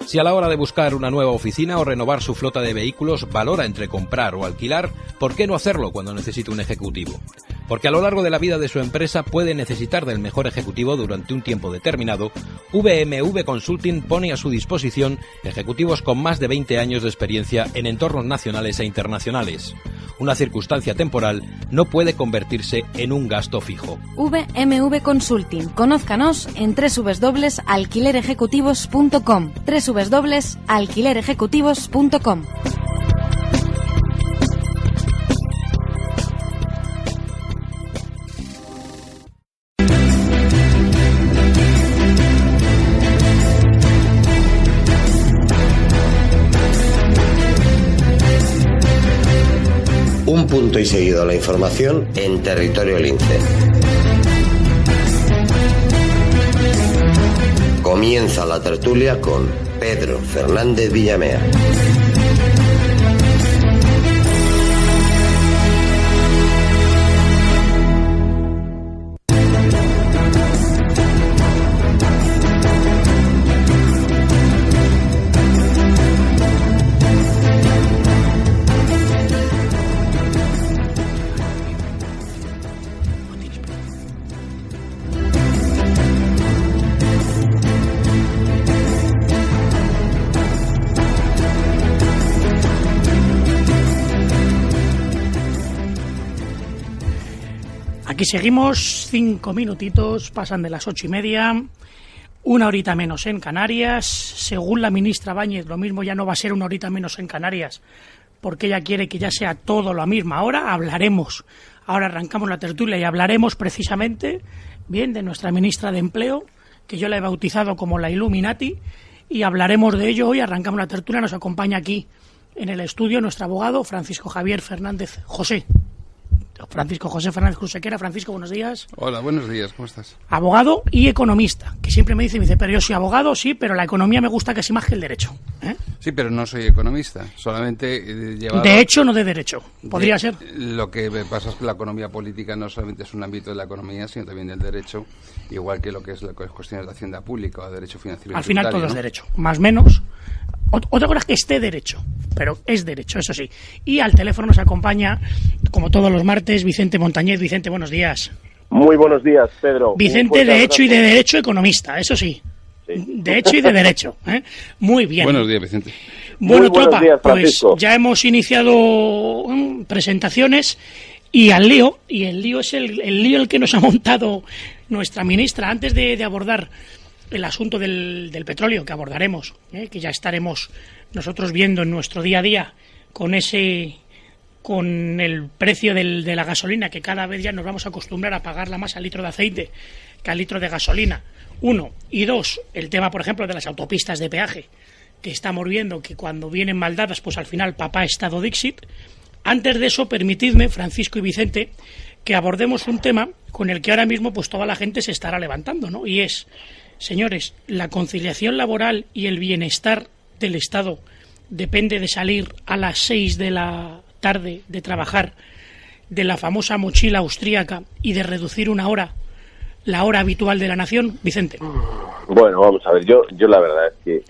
Si a la hora de buscar una nueva oficina o renovar su flota de vehículos valora entre comprar o alquilar, ¿por qué no hacerlo cuando necesita un ejecutivo? Porque a lo largo de la vida de su empresa puede necesitar del mejor ejecutivo durante un tiempo determinado. VMV Consulting pone a su disposición ejecutivos con más de 20 años de experiencia en entornos nacionales e internacionales. Una circunstancia temporal no puede convertirse en un gasto fijo. VMV Consulting. Conózcanos en www.alquilerejecutivos.com. www.alquilerejecutivos.com. Un punto y seguido a la información en territorio lince. Comienza la tertulia con Pedro Fernández Villamea. Aquí seguimos, 5 minutitos, pasan de las 8:30, una horita menos en Canarias. Según la ministra Báñez, lo mismo ya no va a ser una horita menos en Canarias, porque ella quiere que ya sea todo a la misma hora. Ahora arrancamos la tertulia y hablaremos precisamente bien de nuestra ministra de Empleo, que yo la he bautizado como la Illuminati, y hablaremos de ello hoy. Arrancamos la tertulia, nos acompaña aquí en el estudio nuestro abogado Francisco Javier Fernández José. Francisco José Fernández Crusequera. Francisco, buenos días. Hola, buenos días, ¿cómo estás? Abogado y economista, que siempre me dice, pero yo soy abogado, sí, pero la economía me gusta casi más que el derecho. Sí, pero no soy economista, solamente llevado... De hecho, no de derecho, podría ser. Lo que pasa es que la economía política no solamente es un ámbito de la economía, sino también del derecho, igual que lo que es las cuestiones de hacienda pública o derecho financiero. Al final todo es derecho, más o menos. Otra cosa es que esté derecho, pero es derecho, eso sí. Y al teléfono nos acompaña, como todos los martes, Vicente Montañez. Vicente, buenos días. Muy buenos días, Pedro. Vicente, de hecho y de derecho economista, eso sí. De hecho y de derecho. Muy bien. Buenos días, Vicente. Bueno, tropa, días, pues ya hemos iniciado presentaciones y al lío. Y el lío es el lío el que nos ha montado nuestra ministra. Antes de abordar el asunto del petróleo, que abordaremos, que ya estaremos nosotros viendo en nuestro día a día con el precio de la gasolina, que cada vez ya nos vamos a acostumbrar a pagarla más al litro de aceite que al litro de gasolina, 1. Y 2, el tema, por ejemplo, de las autopistas de peaje, que estamos viendo que cuando vienen mal dadas, pues al final papá estado Dixit. Antes de eso, permitidme, Francisco y Vicente, que abordemos un tema con el que ahora mismo pues toda la gente se estará levantando, ¿no? Y es, señores, la conciliación laboral y el bienestar del Estado depende de salir a las 6 de la tarde de trabajar, de la famosa mochila austríaca y de reducir una hora la hora habitual de la nación. Vicente. Bueno, vamos a ver, yo la verdad es que...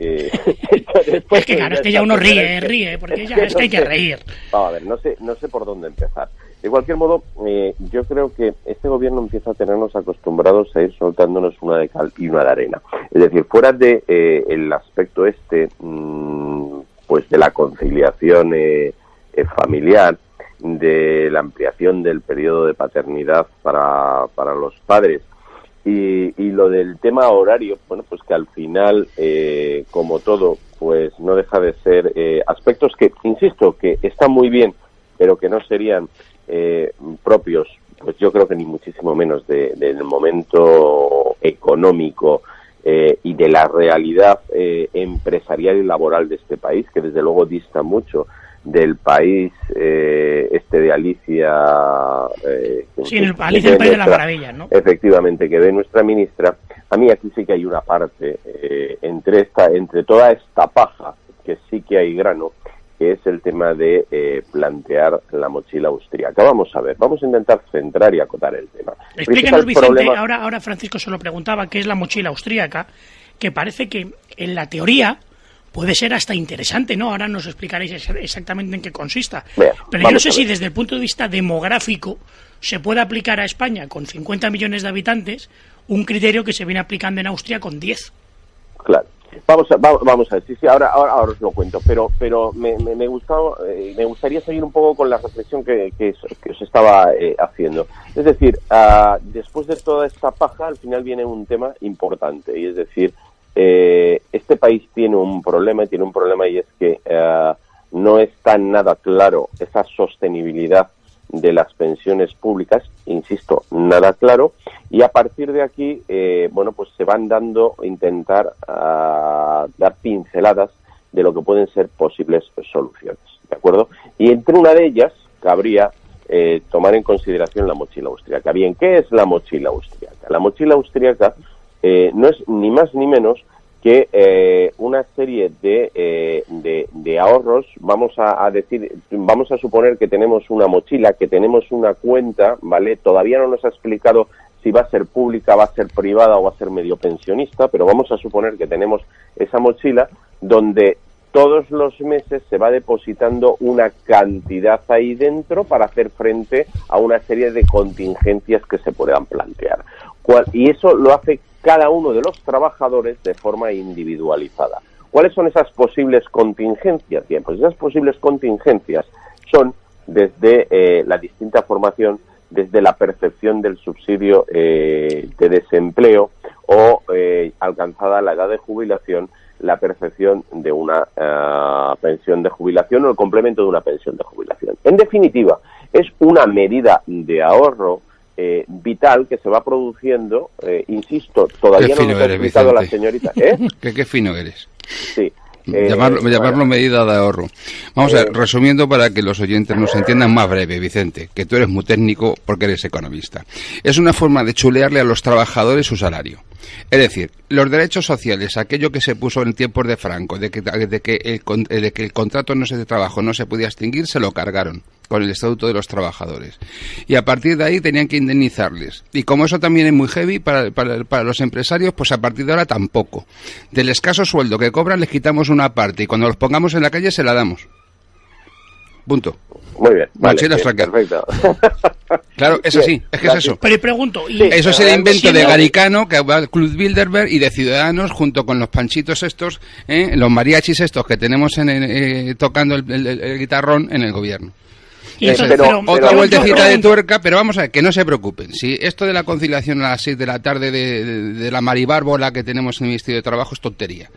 es que claro, es que ya uno ríe, porque ya es que hay que reír. Vamos a ver, no sé por dónde empezar. De cualquier modo, yo creo que este gobierno empieza a tenernos acostumbrados a ir soltándonos una de cal y una de arena. Es decir, fuera de el aspecto pues de la conciliación familiar, de la ampliación del periodo de paternidad para los padres, y lo del tema horario, bueno, pues que al final, como todo, pues no deja de ser aspectos que, insisto, que están muy bien, pero que no serían propios, pues yo creo que ni muchísimo menos del momento económico y de la realidad empresarial y laboral de este país, que desde luego dista mucho del país de Alicia. Sí, el Alicia, el país de las maravillas, ¿no? Efectivamente, que ve nuestra ministra. A mí aquí sí que hay una parte entre toda esta paja, que sí que hay grano, que es el tema de plantear la mochila austríaca. Vamos a ver, vamos a intentar centrar y acotar el tema. Explíquenos, Vicente, ahora Francisco se lo preguntaba, ¿qué es la mochila austríaca? Que parece que en la teoría puede ser hasta interesante, ¿no? Ahora nos explicaréis exactamente en qué consista. Bien, pero yo no sé si desde el punto de vista demográfico se puede aplicar a España con 50 millones de habitantes un criterio que se viene aplicando en Austria con 10. Claro. Vamos a ver, sí, ahora os lo cuento, pero me gustaría seguir un poco con la reflexión que os estaba haciendo. Es decir, después de toda esta paja, al final viene un tema importante, y es decir, este país tiene un problema, y es que no está nada claro esa sostenibilidad de las pensiones públicas, insisto, nada claro, y a partir de aquí, pues se van intentar dar pinceladas de lo que pueden ser posibles soluciones, ¿de acuerdo? Y entre una de ellas cabría tomar en consideración la mochila austríaca. Bien, ¿qué es la mochila austríaca? La mochila austríaca no es ni más ni menos que una serie de ahorros. Vamos a suponer que tenemos una mochila, que tenemos una cuenta, ¿vale? Todavía no nos ha explicado si va a ser pública, va a ser privada o va a ser medio pensionista, pero vamos a suponer que tenemos esa mochila donde todos los meses se va depositando una cantidad ahí dentro para hacer frente a una serie de contingencias que se puedan plantear. Y eso lo hace cada uno de los trabajadores de forma individualizada. ¿Cuáles son esas posibles contingencias? Bien, pues esas posibles contingencias son desde la distinta formación, desde la percepción del subsidio de desempleo o alcanzada la edad de jubilación, la percepción de una pensión de jubilación o el complemento de una pensión de jubilación. En definitiva, es una medida de ahorro vital que se va produciendo, insisto, todavía no nos ha explicado la señorita. Qué fino eres. Sí. Llamarlo medida de ahorro. Vamos a ver, resumiendo para que los oyentes nos entiendan más breve, Vicente, que tú eres muy técnico porque eres economista. Es una forma de chulearle a los trabajadores su salario. Es decir, los derechos sociales, aquello que se puso en tiempos de Franco, de que el contrato de trabajo no se podía extinguir, se lo cargaron con el Estatuto de los Trabajadores. Y a partir de ahí tenían que indemnizarles. Y como eso también es muy heavy para los empresarios, pues a partir de ahora tampoco. Del escaso sueldo que cobran les quitamos una parte y cuando los pongamos en la calle se la damos. Punto. Muy bien. Mochila austríaca. Perfecto. Claro, es así, es que es eso. Pero pregunto... Eso es el invento de Garicano, que va al Club Bilderberg, y de Ciudadanos, junto con los panchitos estos, los mariachis estos que tenemos tocando el guitarrón en el gobierno. Y entonces, otra vueltecita de tuerca, pero vamos a ver, que no se preocupen. Si esto de la conciliación a las 6 de la tarde de la maribárbola que tenemos en el Ministerio de Trabajo es tontería.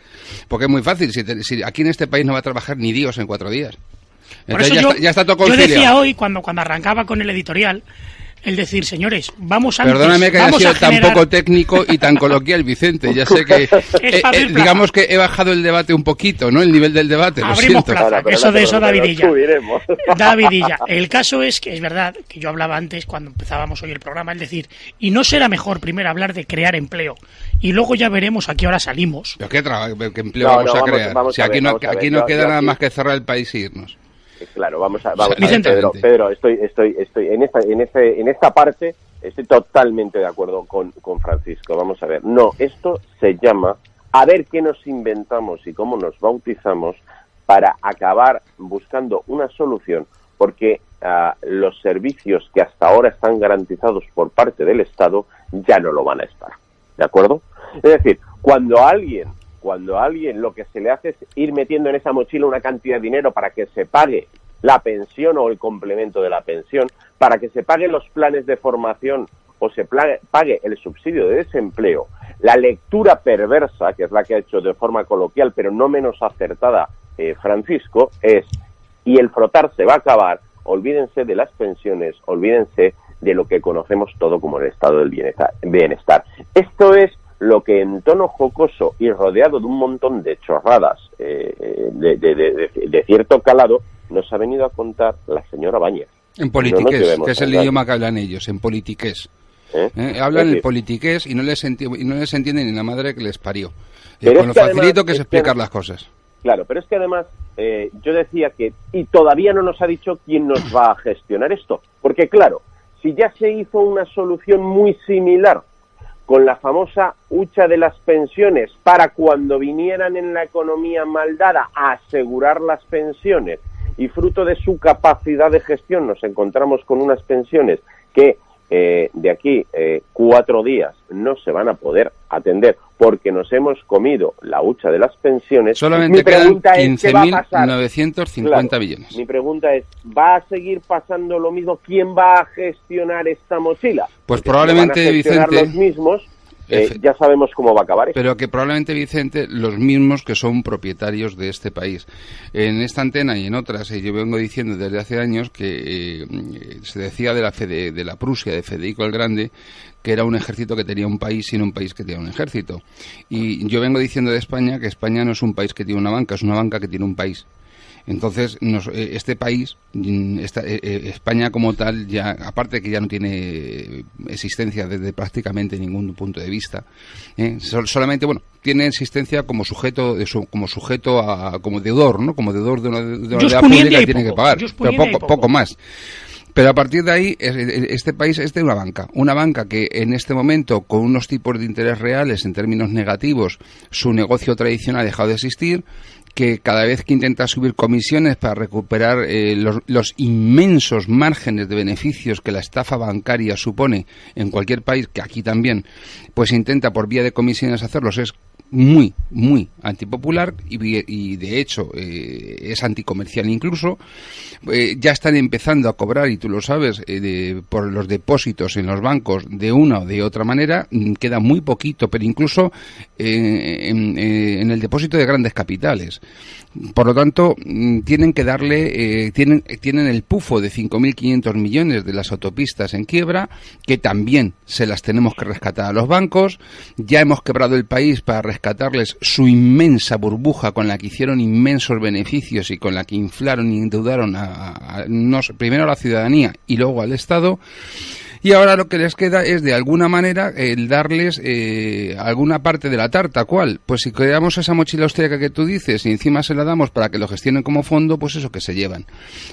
Porque es muy fácil, si aquí en este país no va a trabajar ni Dios en 4 días. Entonces ya está todo conciliado. Yo decía hoy, cuando arrancaba con el editorial, el decir, señores, vamos a... Perdóname que haya sido tan poco técnico y tan coloquial, Vicente. Ya sé que, digamos que he bajado el debate un poquito, ¿no? El nivel del debate, lo Abrimos siento. plaza, eso Davidilla. Davidilla. El caso es que es verdad que yo hablaba antes, cuando empezábamos hoy el programa, el decir, y no será mejor primero hablar de crear empleo, y luego ya veremos a qué hora salimos. ¿Pero qué empleo vamos a crear? Si aquí no queda nada más que cerrar el país e irnos. Claro, vamos a ver, Pedro, estoy en esta parte estoy totalmente de acuerdo con Francisco. Vamos a ver, no, esto se llama a ver qué nos inventamos y cómo nos bautizamos para acabar buscando una solución, porque los servicios que hasta ahora están garantizados por parte del Estado ya no lo van a estar, ¿de acuerdo? Es decir, cuando a alguien lo que se le hace es ir metiendo en esa mochila una cantidad de dinero para que se pague la pensión o el complemento de la pensión, para que se paguen los planes de formación o se pague el subsidio de desempleo, la lectura perversa, que es la que ha hecho de forma coloquial, pero no menos acertada Francisco, es, y el frotar se va a acabar, olvídense de las pensiones, olvídense de lo que conocemos todo como el estado del bienestar. Esto es lo que en tono jocoso y rodeado de un montón de chorradas de cierto calado nos ha venido a contar la señora Bañez. En politiqués, que es el idioma que hablan ellos, en politiqués. Hablan el politiqués y no les entiende ni la madre que les parió. Con lo facilito que es explicar las cosas. Claro, pero es que además yo decía que, y todavía no nos ha dicho quién nos va a gestionar esto, porque claro, si ya se hizo una solución muy similar con la famosa hucha de las pensiones para cuando vinieran en la economía mal dada a asegurar las pensiones, y fruto de su capacidad de gestión nos encontramos con unas pensiones que de aquí 4 días no se van a poder atender porque nos hemos comido la hucha de las pensiones. Solamente quedan 15.950 millones. Mi pregunta es, ¿va a seguir pasando lo mismo? ¿Quién va a gestionar esta mochila? Pues porque probablemente, si van a gestionar Vicente, los mismos, ya sabemos cómo va a acabar esto. Pero que probablemente, Vicente, los mismos que son propietarios de este país. En esta antena y en otras, yo vengo diciendo desde hace años que se decía de la Prusia, de Federico el Grande, que era un ejército que tenía un país y no un país que tenía un ejército. Y yo vengo diciendo de España que España no es un país que tiene una banca, es una banca que tiene un país. Entonces, este país, España como tal, ya aparte de que ya no tiene existencia desde prácticamente ningún punto de vista, solamente, bueno, tiene existencia como sujeto como deudor, ¿no? Como deudor de una deuda pública que tiene que pagar, pero poco más. Pero a partir de ahí, este país es de una banca que en este momento, con unos tipos de interés reales en términos negativos, su negocio tradicional ha dejado de existir, que cada vez que intenta subir comisiones para recuperar los inmensos márgenes de beneficios que la estafa bancaria supone en cualquier país, que aquí también, pues intenta por vía de comisiones hacerlos, es muy, muy antipopular y de hecho es anticomercial incluso. Ya están empezando a cobrar, y tú lo sabes, por los depósitos en los bancos de una o de otra manera. Queda muy poquito, pero incluso en el depósito de grandes capitales. Por lo tanto, tienen que darle, tienen el pufo de 5.500 millones de las autopistas en quiebra, que también se las tenemos que rescatar a los bancos. Ya hemos quebrado el país para rescatarles su inmensa burbuja con la que hicieron inmensos beneficios y con la que inflaron y endeudaron primero a la ciudadanía y luego al Estado. Y ahora lo que les queda es, de alguna manera, el darles alguna parte de la tarta. ¿Cuál? Pues si creamos esa mochila austríaca que tú dices y encima se la damos para que lo gestionen como fondo, pues eso que se llevan.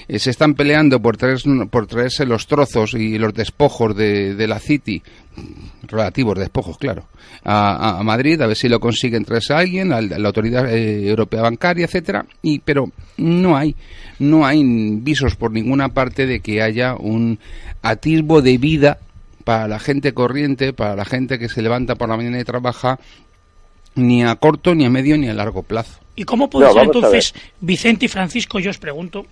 Se están peleando por traerse los trozos y los despojos de la City, relativos despojos, claro, a Madrid, a ver si lo consiguen traerse a alguien, a la Autoridad Europea Bancaria, etcétera. Pero no hay visos por ninguna parte de que haya un atisbo de vida para la gente corriente, para la gente que se levanta por la mañana y trabaja, ni a corto, ni a medio, ni a largo plazo. ¿Y cómo puede ser entonces, Vicente y Francisco, yo os pregunto,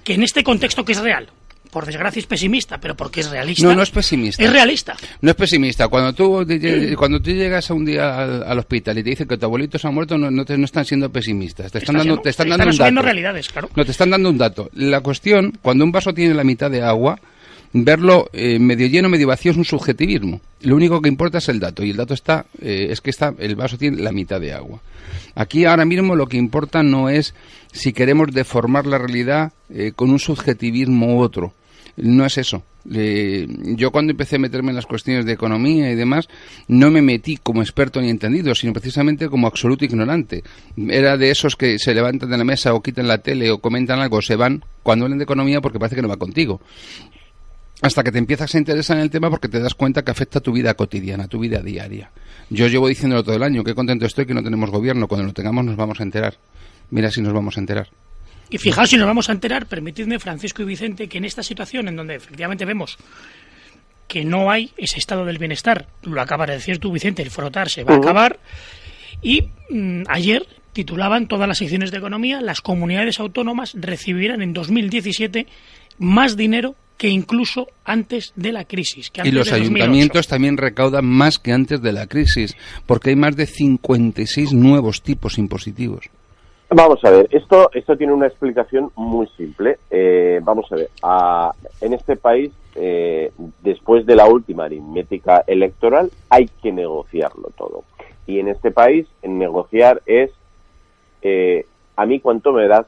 que en este contexto que es real, por desgracia es pesimista, pero porque es realista? No es pesimista. Es realista. No es pesimista. Cuando tú llegas a un día al hospital y te dicen que tu abuelito se ha muerto, no están siendo pesimistas. Te están dando un dato. Realidades, claro. No, te están dando un dato. La cuestión, cuando un vaso tiene la mitad de agua, verlo medio lleno, medio vacío es un subjetivismo. Lo único que importa es el dato, y el dato el vaso tiene la mitad de agua. Aquí ahora mismo lo que importa no es si queremos deformar la realidad con un subjetivismo u otro. No es eso. Yo cuando empecé a meterme en las cuestiones de economía y demás, no me metí como experto ni entendido, sino precisamente como absoluto ignorante. Era de esos que se levantan de la mesa o quitan la tele o comentan algo, se van cuando hablan de economía porque parece que no va contigo. Hasta que te empiezas a interesar en el tema porque te das cuenta que afecta a tu vida cotidiana, tu vida diaria. Yo llevo diciéndolo todo el año, qué contento estoy que no tenemos gobierno. Cuando lo tengamos nos vamos a enterar. Mira si nos vamos a enterar. Y fijaos si nos vamos a enterar, permitidme, Francisco y Vicente, que en esta situación en donde efectivamente vemos que no hay ese estado del bienestar, lo acabas de decir tú, Vicente, el frotar se va a acabar, y ayer titulaban todas las secciones de economía: las comunidades autónomas recibirán en 2017 más dinero que incluso antes de la crisis. Que antes y los ayuntamientos también recaudan más que antes de la crisis, porque hay más de 56 nuevos tipos impositivos. Vamos a ver, esto tiene una explicación muy simple. Vamos a ver, en este país, después de la última aritmética electoral, hay que negociarlo todo. Y en este país, negociar es, a mí cuánto me das,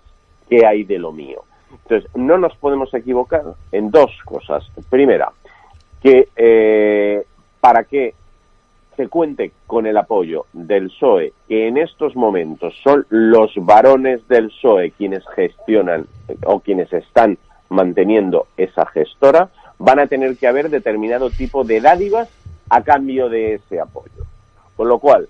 qué hay de lo mío. Entonces, no nos podemos equivocar en dos cosas. Primera, que para que se cuente con el apoyo del PSOE, que en estos momentos son los varones del PSOE quienes gestionan o quienes están manteniendo esa gestora, van a tener que haber determinado tipo de dádivas a cambio de ese apoyo. Con lo cual,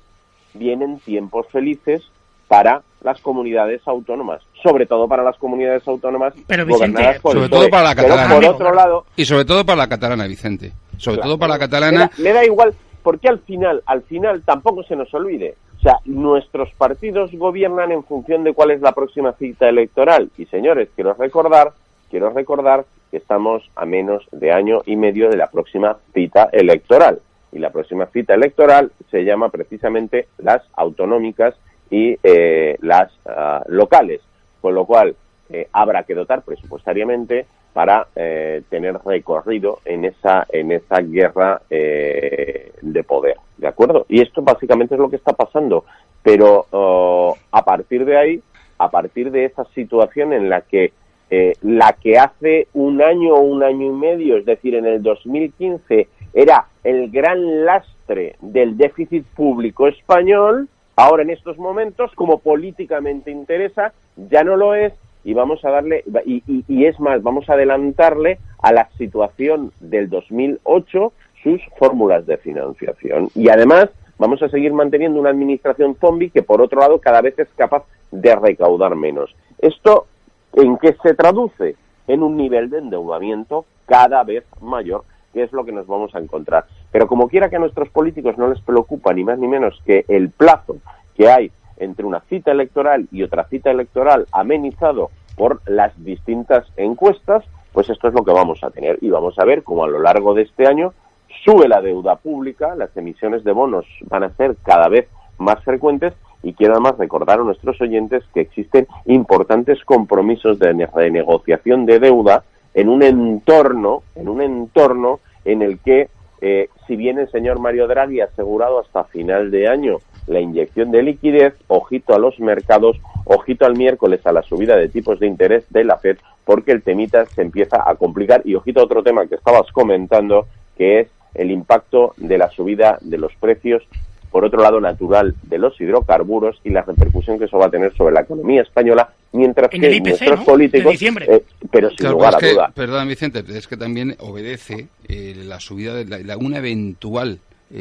vienen tiempos felices para las comunidades autónomas, sobre todo para las comunidades autónomas gobernadas por sobre todo para la catalana. Por otro lado, y sobre todo para la catalana, Vicente. Sobre todo para la catalana. Me da igual, porque al final tampoco se nos olvide. O sea, nuestros partidos gobiernan en función de cuál es la próxima cita electoral. Y señores, quiero recordar que estamos a menos de año y medio de la próxima cita electoral. Y la próxima cita electoral se llama precisamente las autonómicas y las locales, con lo cual habrá que dotar presupuestariamente para tener recorrido en esa guerra de poder, ¿de acuerdo? Y esto básicamente es lo que está pasando, pero a partir de esa situación en la que hace un año o un año y medio, es decir, en el 2015, era el gran lastre del déficit público español, ahora en estos momentos, como políticamente interesa, ya no lo es, y vamos a darle, y es más, vamos a adelantarle a la situación del 2008 sus fórmulas de financiación. Y además vamos a seguir manteniendo una administración zombie que, por otro lado, cada vez es capaz de recaudar menos. ¿Esto en qué se traduce? En un nivel de endeudamiento cada vez mayor, que es lo que nos vamos a encontrar. Pero como quiera que a nuestros políticos no les preocupa ni más ni menos que el plazo que hay entre una cita electoral y otra cita electoral amenizado por las distintas encuestas, pues esto es lo que vamos a tener. Y vamos a ver cómo a lo largo de este año sube la deuda pública, las emisiones de bonos van a ser cada vez más frecuentes, y quiero además recordar a nuestros oyentes que existen importantes compromisos de renegociación de deuda en un entorno en el que, si bien el señor Mario Draghi ha asegurado hasta final de año la inyección de liquidez, ojito a los mercados, ojito al miércoles a la subida de tipos de interés de la FED, porque el temita se empieza a complicar, y ojito a otro tema que estabas comentando, que es el impacto de la subida de los precios, por otro lado natural, de los hidrocarburos y la repercusión que eso va a tener sobre la economía española, mientras en que el IPC, nuestros ¿no? políticos, pero sin Claro, lugar a es que, duda. perdón, Vicente, es que también obedece la subida de una eventual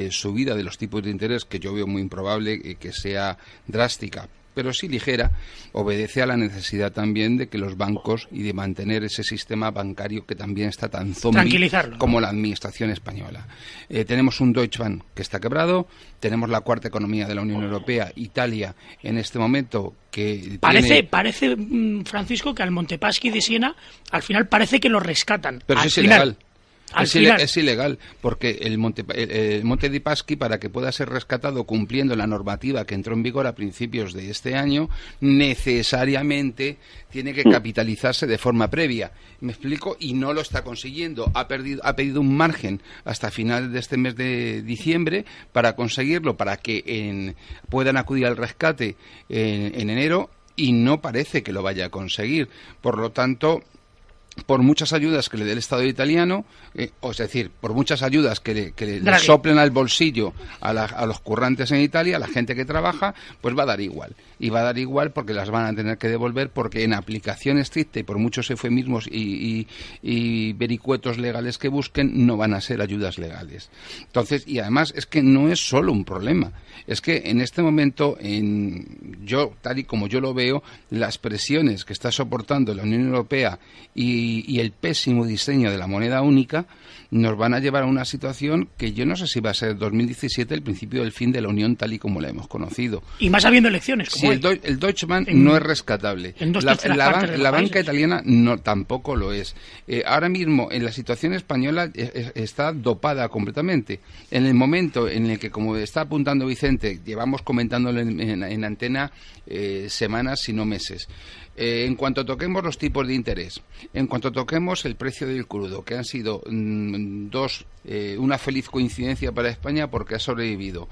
subida de los tipos de interés, que yo veo muy improbable que sea drástica, pero sí ligera, obedece a la necesidad también de que los bancos y de mantener ese sistema bancario que también está tan zombie como la administración española. Tenemos un Deutsche Bank que está quebrado, tenemos la cuarta economía de la Unión Europea, Italia, en este momento que parece Francisco, que al Montepaschi de Siena al final parece que lo rescatan. Pero al es final. ilegal. Es ilegal, porque el Monte di Paschi, para que pueda ser rescatado cumpliendo la normativa que entró en vigor a principios de este año, necesariamente tiene que capitalizarse de forma previa. ¿Me explico? Y no lo está consiguiendo. Ha pedido un margen hasta finales de este mes de diciembre para conseguirlo, para que puedan acudir al rescate en enero, y no parece que lo vaya a conseguir. Por lo tanto, por muchas ayudas que le dé el Estado italiano, es decir, por muchas ayudas que le soplen al bolsillo a los currantes en Italia, a la gente que trabaja, pues va a dar igual. Y va a dar igual porque las van a tener que devolver, porque en aplicación estricta y por muchos eufemismos y vericuetos legales que busquen, no van a ser ayudas legales. Entonces, y además es que no es solo un problema, es que en este momento, tal y como yo lo veo, las presiones que está soportando la Unión Europea y el pésimo diseño de la moneda única nos van a llevar a una situación que yo no sé si va a ser 2017 el principio del fin de la Unión tal y como la hemos conocido. Y más habiendo elecciones. Sí, el Deutsche Bank no es rescatable. La banca italiana no tampoco lo es. Ahora mismo en la situación española está dopada completamente. En el momento en el que, como está apuntando Vicente, llevamos comentándolo en antena semanas, si no meses. En cuanto toquemos los tipos de interés, en cuanto toquemos el precio del crudo, que han sido una feliz coincidencia para España porque ha sobrevivido.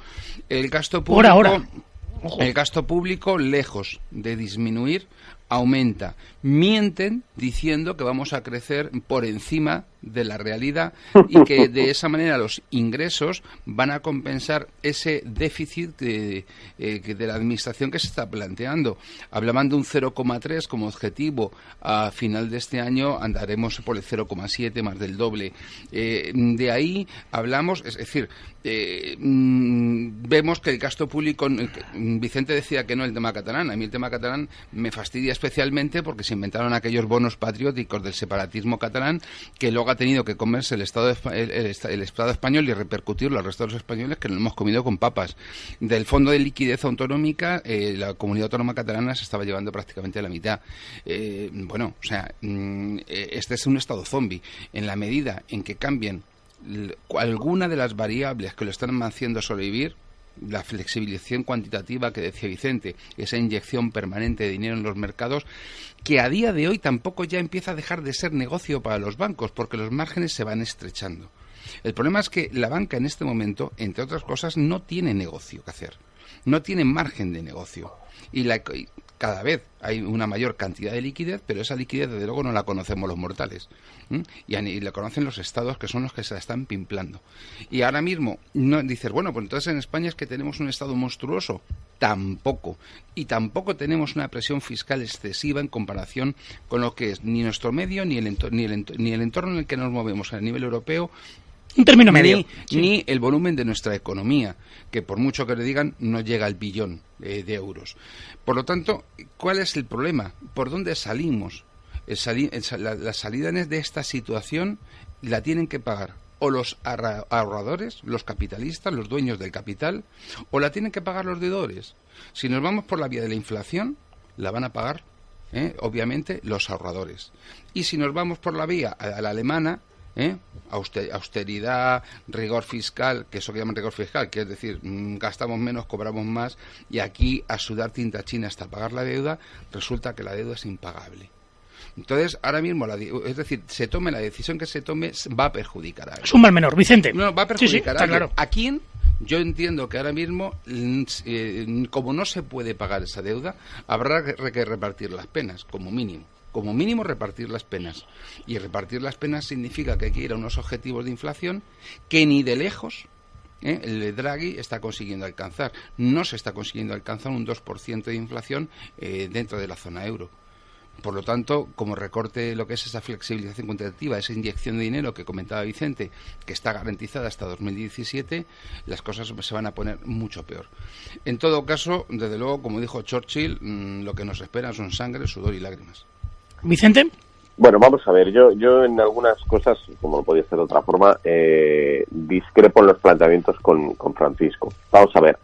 El gasto público, lejos de disminuir, aumenta. Mienten diciendo que vamos a crecer por encima de la realidad y que de esa manera los ingresos van a compensar ese déficit de la administración que se está planteando. Hablaban de un 0,3 como objetivo. A final de este año andaremos por el 0,7, más del doble. De ahí hablamos, es decir, vemos que el gasto público, Vicente decía que no el tema catalán. A mí el tema catalán me fastidia especialmente porque se inventaron aquellos bonos patrióticos del separatismo catalán que luego ha tenido que comerse el Estado español y repercutirlo al resto de los españoles, que lo hemos comido con papas. Del Fondo de Liquidez Autonómica, la comunidad autónoma catalana se estaba llevando prácticamente la mitad. Este es un Estado zombie. En la medida en que cambien alguna de las variables que lo están haciendo sobrevivir, la flexibilización cuantitativa que decía Vicente, esa inyección permanente de dinero en los mercados, que a día de hoy tampoco ya empieza a dejar de ser negocio para los bancos, porque los márgenes se van estrechando. El problema es que la banca en este momento, entre otras cosas, no tiene negocio que hacer, no tiene margen de negocio, y cada vez hay una mayor cantidad de liquidez, pero esa liquidez desde luego no la conocemos los mortales, y la conocen los estados, que son los que se la están pimplando. Y ahora mismo no dices, bueno, pues entonces en España es que tenemos un estado monstruoso. Tampoco. Y tampoco tenemos una presión fiscal excesiva en comparación con lo que es ni nuestro medio ni el entorno en el que nos movemos a nivel europeo. Un término medio. Ni el volumen de nuestra economía, que por mucho que le digan, no llega al billón de euros. Por lo tanto, ¿cuál es el problema? ¿Por dónde salimos? La salida de esta situación la tienen que pagar o los ahorradores, los capitalistas, los dueños del capital, o la tienen que pagar los deudores. Si nos vamos por la vía de la inflación, la van a pagar, obviamente, los ahorradores. Y si nos vamos por la vía a la alemana, austeridad, rigor fiscal, que eso que llaman rigor fiscal, que es decir, gastamos menos, cobramos más, y aquí a sudar tinta china hasta pagar la deuda, resulta que la deuda es impagable. Entonces, ahora mismo, es decir, se tome la decisión que se tome, va a perjudicar a alguien. Es un mal menor, Vicente. No, va a perjudicar a alguien. Claro. ¿A quién? Yo entiendo que ahora mismo, como no se puede pagar esa deuda, habrá que repartir las penas, como mínimo. Como mínimo repartir las penas. Y repartir las penas significa que hay que ir a unos objetivos de inflación que ni de lejos el de Draghi está consiguiendo alcanzar. No se está consiguiendo alcanzar un 2% de inflación dentro de la zona euro. Por lo tanto, como recorte lo que es esa flexibilización cuantitativa, esa inyección de dinero que comentaba Vicente, que está garantizada hasta 2017, las cosas se van a poner mucho peor. En todo caso, desde luego, como dijo Churchill, lo que nos espera son sangre, sudor y lágrimas. Vicente. Bueno, vamos a ver, yo en algunas cosas, como no podía ser de otra forma, discrepo en los planteamientos con Francisco. Vamos a ver,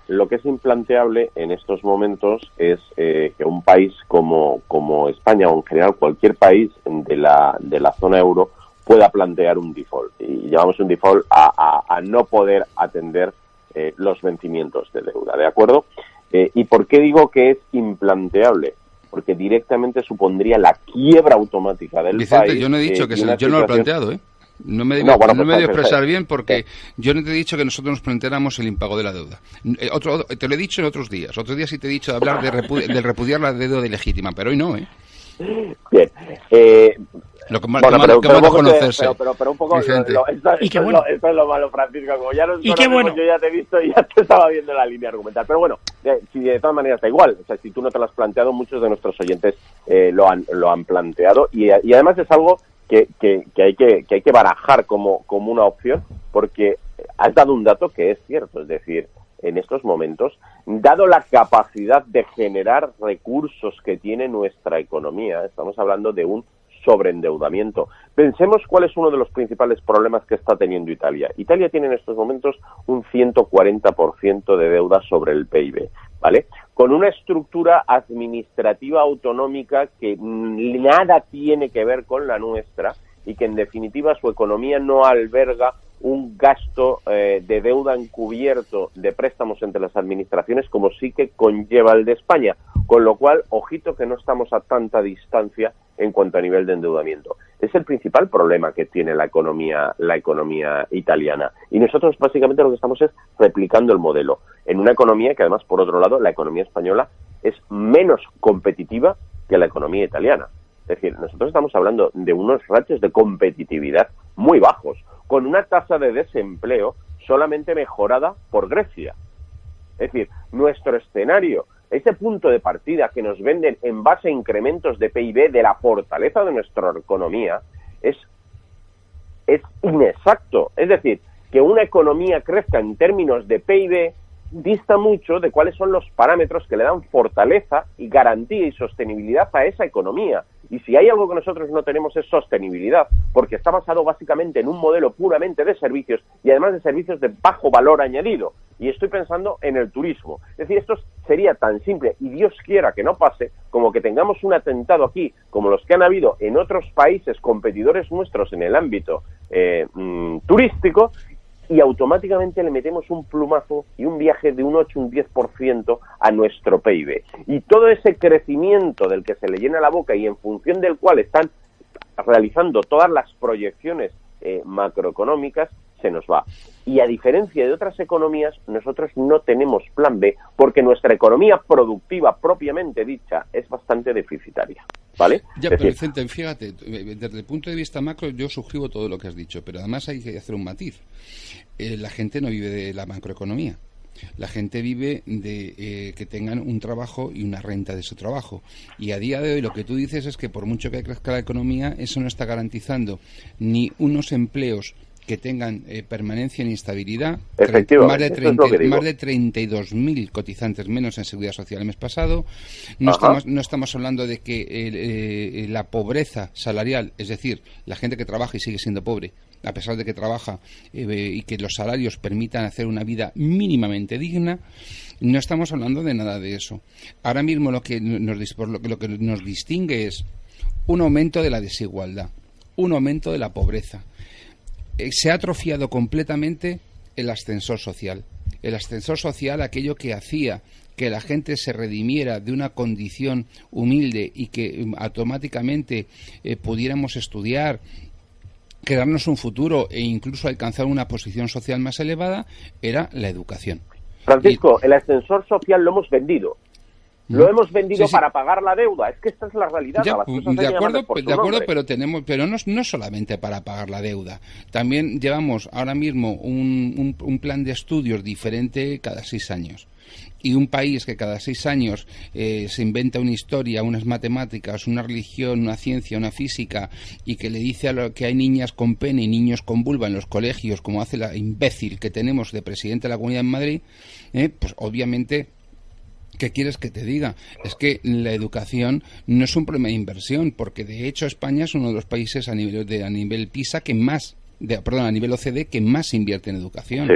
lo que es implanteable en estos momentos es que un país como España, o en general cualquier país de la zona euro, pueda plantear un default. Y llamamos un default a no poder atender los vencimientos de deuda, ¿de acuerdo? ¿Y por qué digo que es implanteable? Porque directamente supondría la quiebra automática del Vicente, país. Yo no he dicho que yo no lo he planteado, ¿eh? No me he debido expresar bien porque yo no te he dicho que nosotros nos planteáramos el impago de la deuda. Te lo he dicho en otros días. Otros días sí te he dicho de hablar del repudiar la deuda ilegítima, pero hoy no, ¿eh? Bien. Lo que conocerse. Pero un poco esto es lo malo, Francisco. Como ya nos conocemos, yo ya te he visto y ya te estaba viendo la línea argumental. Pero bueno, si de todas maneras da igual. O sea, si tú no te lo has planteado, muchos de nuestros oyentes lo han planteado. Y además es algo que hay que barajar como una opción, porque has dado un dato que es cierto. Es decir, en estos momentos, dado la capacidad de generar recursos que tiene nuestra economía, estamos hablando de un sobreendeudamiento. Pensemos cuál es uno de los principales problemas que está teniendo Italia. Italia tiene en estos momentos un 140% de deuda sobre el PIB, ¿vale? Con una estructura administrativa autonómica que nada tiene que ver con la nuestra y que en definitiva su economía no alberga un gasto de deuda encubierto de préstamos entre las administraciones como sí que conlleva el de España, con lo cual, ojito que no estamos a tanta distancia en cuanto a nivel de endeudamiento. Es el principal problema que tiene la economía italiana. Y nosotros básicamente lo que estamos es replicando el modelo en una economía que además, por otro lado, la economía española es menos competitiva que la economía italiana. Es decir, nosotros estamos hablando de unos ratios de competitividad muy bajos, con una tasa de desempleo solamente mejorada por Grecia. Es decir, nuestro escenario, ese punto de partida que nos venden en base a incrementos de PIB de la fortaleza de nuestra economía, es inexacto. Es decir, que una economía crezca en términos de PIB dista mucho de cuáles son los parámetros que le dan fortaleza y garantía y sostenibilidad a esa economía. Y si hay algo que nosotros no tenemos es sostenibilidad, porque está basado básicamente en un modelo puramente de servicios y además de servicios de bajo valor añadido. Y estoy pensando en el turismo. Es decir, esto sería tan simple, y Dios quiera que no pase, como que tengamos un atentado aquí, como los que han habido en otros países competidores nuestros en el ámbito turístico, y automáticamente le metemos un plumazo y un viaje de un 8, un 10% a nuestro PIB. Y todo ese crecimiento del que se le llena la boca y en función del cual están realizando todas las proyecciones macroeconómicas, se nos va. Y a diferencia de otras economías, nosotros no tenemos plan B, porque nuestra economía productiva propiamente dicha es bastante deficitaria, ¿vale? Ya, pero Vicente, fíjate, desde el punto de vista macro yo suscribo todo lo que has dicho, pero además hay que hacer un matiz. La gente no vive de la macroeconomía. La gente vive de que tengan un trabajo y una renta de su trabajo. Y a día de hoy lo que tú dices es que por mucho que crezca la economía, eso no está garantizando ni unos empleos que tengan permanencia en estabilidad. Más de 32.000 cotizantes menos en Seguridad Social el mes pasado. No estamos hablando de que la pobreza salarial, es decir, la gente que trabaja y sigue siendo pobre, a pesar de que trabaja y que los salarios permitan hacer una vida mínimamente digna, no estamos hablando de nada de eso. Ahora mismo lo que nos distingue es un aumento de la desigualdad, un aumento de la pobreza. Se ha atrofiado completamente el ascensor social. El ascensor social, aquello que hacía que la gente se redimiera de una condición humilde y que automáticamente pudiéramos estudiar, crearnos un futuro e incluso alcanzar una posición social más elevada, era la educación. Francisco, el ascensor social lo hemos vendido. Lo hemos vendido para pagar la deuda. Es que esta es la realidad. Ya, de acuerdo, pero no solamente para pagar la deuda. También llevamos ahora mismo un plan de estudios diferente cada 6 años. Y un país que cada 6 años se inventa una historia, unas matemáticas, una religión, una ciencia, una física, y que le dice que hay niñas con pene y niños con vulva en los colegios, como hace la imbécil que tenemos de presidente de la Comunidad de Madrid, pues obviamente... ¿Qué quieres que te diga? Es que la educación no es un problema de inversión, porque de hecho España es uno de los países a nivel PISA que más, a nivel OCDE que más invierte en educación. Sí.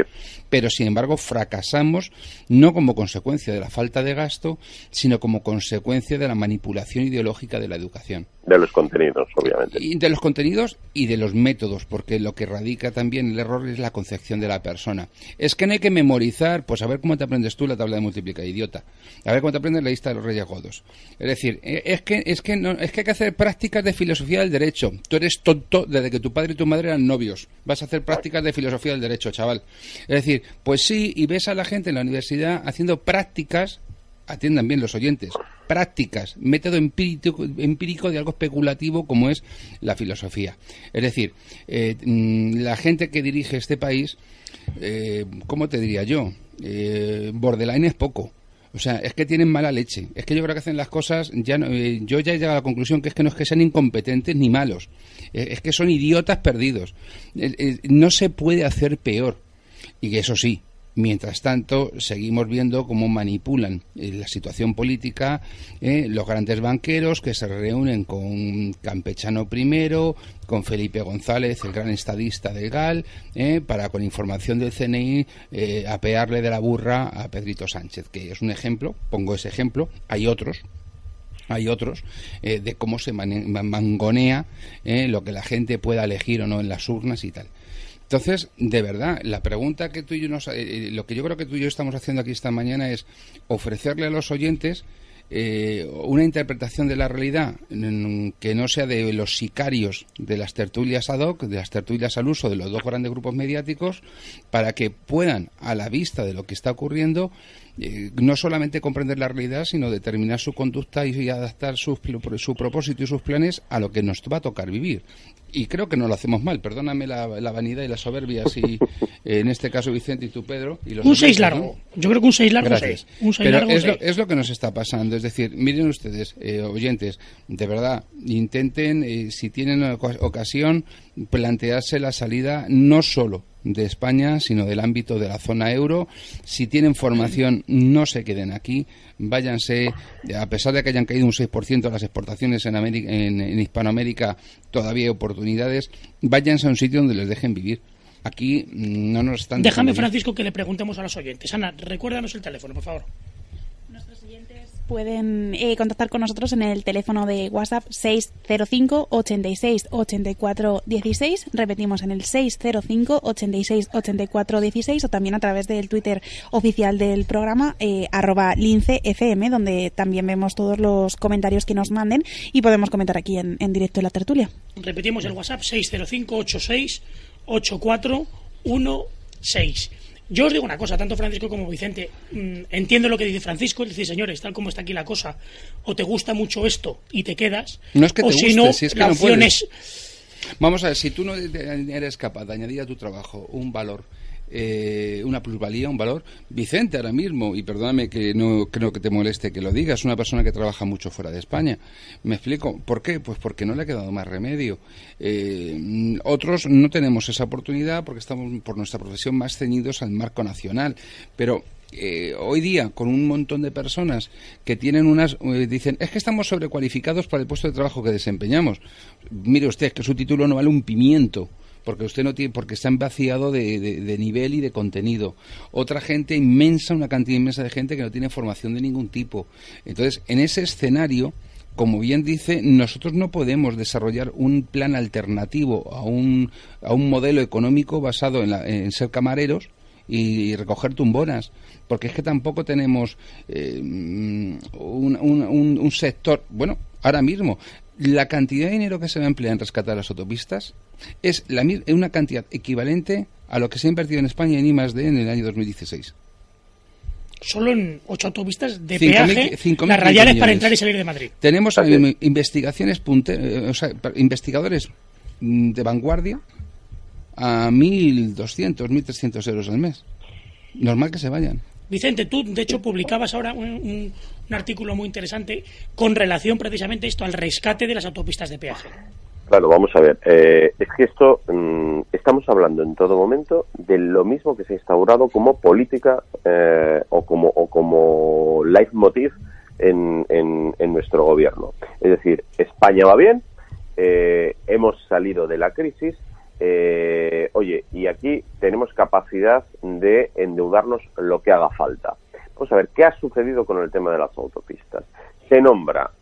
Pero sin embargo fracasamos no como consecuencia de la falta de gasto, sino como consecuencia de la manipulación ideológica de la educación. De los contenidos, obviamente. Y de los contenidos y de los métodos, porque lo que radica también el error es la concepción de la persona. Es que no hay que memorizar, pues a ver cómo te aprendes tú la tabla de multiplicar, idiota. A ver cómo te aprendes la lista de los Reyes Godos. Es decir, es que hay que hacer prácticas de filosofía del derecho. Tú eres tonto desde que tu padre y tu madre eran novios. Vas a hacer prácticas de filosofía del derecho, chaval. Es decir, pues sí, y ves a la gente en la universidad haciendo prácticas. Atiendan bien los oyentes, prácticas, método empírico de algo especulativo como es la filosofía. Es decir, la gente que dirige este país, ¿cómo te diría yo? Borderline es poco. O sea, es que tienen mala leche. Es que yo creo que hacen las cosas, yo ya he llegado a la conclusión que es que no es que sean incompetentes ni malos. Es que son idiotas perdidos. No se puede hacer peor. Y que eso sí, mientras tanto, seguimos viendo cómo manipulan la situación política los grandes banqueros que se reúnen con Campechano I, con Felipe González, el gran estadista del GAL, para con información del CNI apearle de la burra a Pedrito Sánchez, que es un ejemplo, pongo ese ejemplo, hay otros de cómo se mangonea lo que la gente pueda elegir o no en las urnas y tal. Entonces, de verdad, la pregunta que tú y yo lo que yo creo que tú y yo estamos haciendo aquí esta mañana es ofrecerle a los oyentes una interpretación de la realidad que no sea de los sicarios de las tertulias ad hoc, de las tertulias al uso de los dos grandes grupos mediáticos, para que puedan a la vista de lo que está ocurriendo, no solamente comprender la realidad, sino determinar su conducta y adaptar su propósito y sus planes a lo que nos va a tocar vivir. Y creo que no lo hacemos mal. Perdóname la vanidad y la soberbia, si en este caso Vicente y tú, Pedro. Y los un 6 largo. ¿No? Yo creo que un 6 largo. Gracias. Un 6 Pero largo, es lo que nos está pasando. Es decir, miren ustedes, oyentes, de verdad, intenten, si tienen ocasión, plantearse la salida no solo de España, sino del ámbito de la zona euro. Si tienen formación, no se queden aquí, váyanse, a pesar de que hayan caído un 6% las exportaciones en Hispanoamérica, todavía hay oportunidades, váyanse a un sitio donde les dejen vivir. Aquí no nos están... Déjame, Francisco, que le preguntemos a los oyentes. Ana, recuérdanos el teléfono, por favor. Pueden contactar con nosotros en el teléfono de WhatsApp 605 86 84 16. Repetimos, en el 605 86 84 16, o también a través del Twitter oficial del programa, @lincefm, donde también vemos todos los comentarios que nos manden y podemos comentar aquí en directo en la tertulia. Repetimos el WhatsApp 605 86 84 16. Yo os digo una cosa, tanto Francisco como Vicente, entiendo lo que dice Francisco, es decir, señores, tal como está aquí la cosa, o te gusta mucho esto y te quedas, no es que o te si guste, no, si es que la no opción puedes. es... Vamos a ver, si tú no eres capaz de añadir a tu trabajo un valor, una plusvalía, un valor, Vicente ahora mismo, y perdóname que no creo que te moleste que lo digas, una persona que trabaja mucho fuera de España. ¿Me explico? ¿Por qué? Pues porque no le ha quedado más remedio. Otros no tenemos esa oportunidad porque estamos por nuestra profesión más ceñidos al marco nacional, pero hoy día, con un montón de personas que tienen dicen, es que estamos sobrecualificados para el puesto de trabajo que desempeñamos. Mire usted, que su título no vale un pimiento, porque usted no tiene, porque está vaciado de nivel y de contenido. Otra gente inmensa, una cantidad inmensa de gente que no tiene formación de ningún tipo. Entonces, en ese escenario, como bien dice, nosotros no podemos desarrollar un plan alternativo a un modelo económico basado en ser camareros y recoger tumbonas, porque es que tampoco tenemos un sector. Bueno, ahora mismo la cantidad de dinero que se va a emplear en rescatar las autopistas es una cantidad equivalente a lo que se ha invertido en España en I+D en el año 2016. Solo en 8 autopistas de peaje, las radiales millones para entrar y salir de Madrid. Tenemos investigaciones investigadores de vanguardia a 1.200, 1.300 euros al mes. Normal que se vayan. Vicente, tú de hecho publicabas ahora un artículo muy interesante con relación precisamente esto al rescate de las autopistas de peaje. Claro, vamos a ver. Es que esto estamos hablando en todo momento de lo mismo que se ha instaurado como política o como leitmotiv en nuestro gobierno. Es decir, España va bien, hemos salido de la crisis. Oye, y aquí tenemos capacidad de endeudarnos lo que haga falta. Vamos a ver, ¿qué ha sucedido con el tema de las autopistas? Se nombra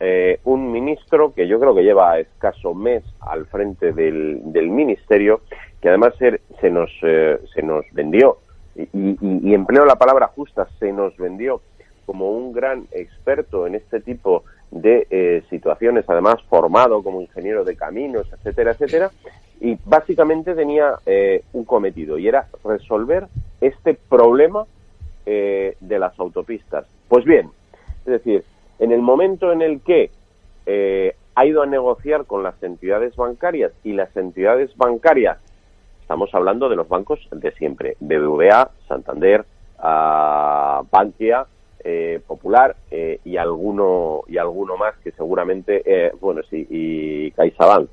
un ministro que yo creo que lleva escaso mes al frente del ministerio, que además se nos vendió, y empleo la palabra justa, se nos vendió como un gran experto en este tipo de situaciones, además formado como ingeniero de caminos, etcétera, etcétera. Y básicamente tenía un cometido, y era resolver este problema de las autopistas. Pues bien, es decir, en el momento en el que ha ido a negociar con las entidades bancarias, y las entidades bancarias, estamos hablando de los bancos de siempre, BBVA, Santander, Bankia, Popular, y alguno más que seguramente, y CaixaBank,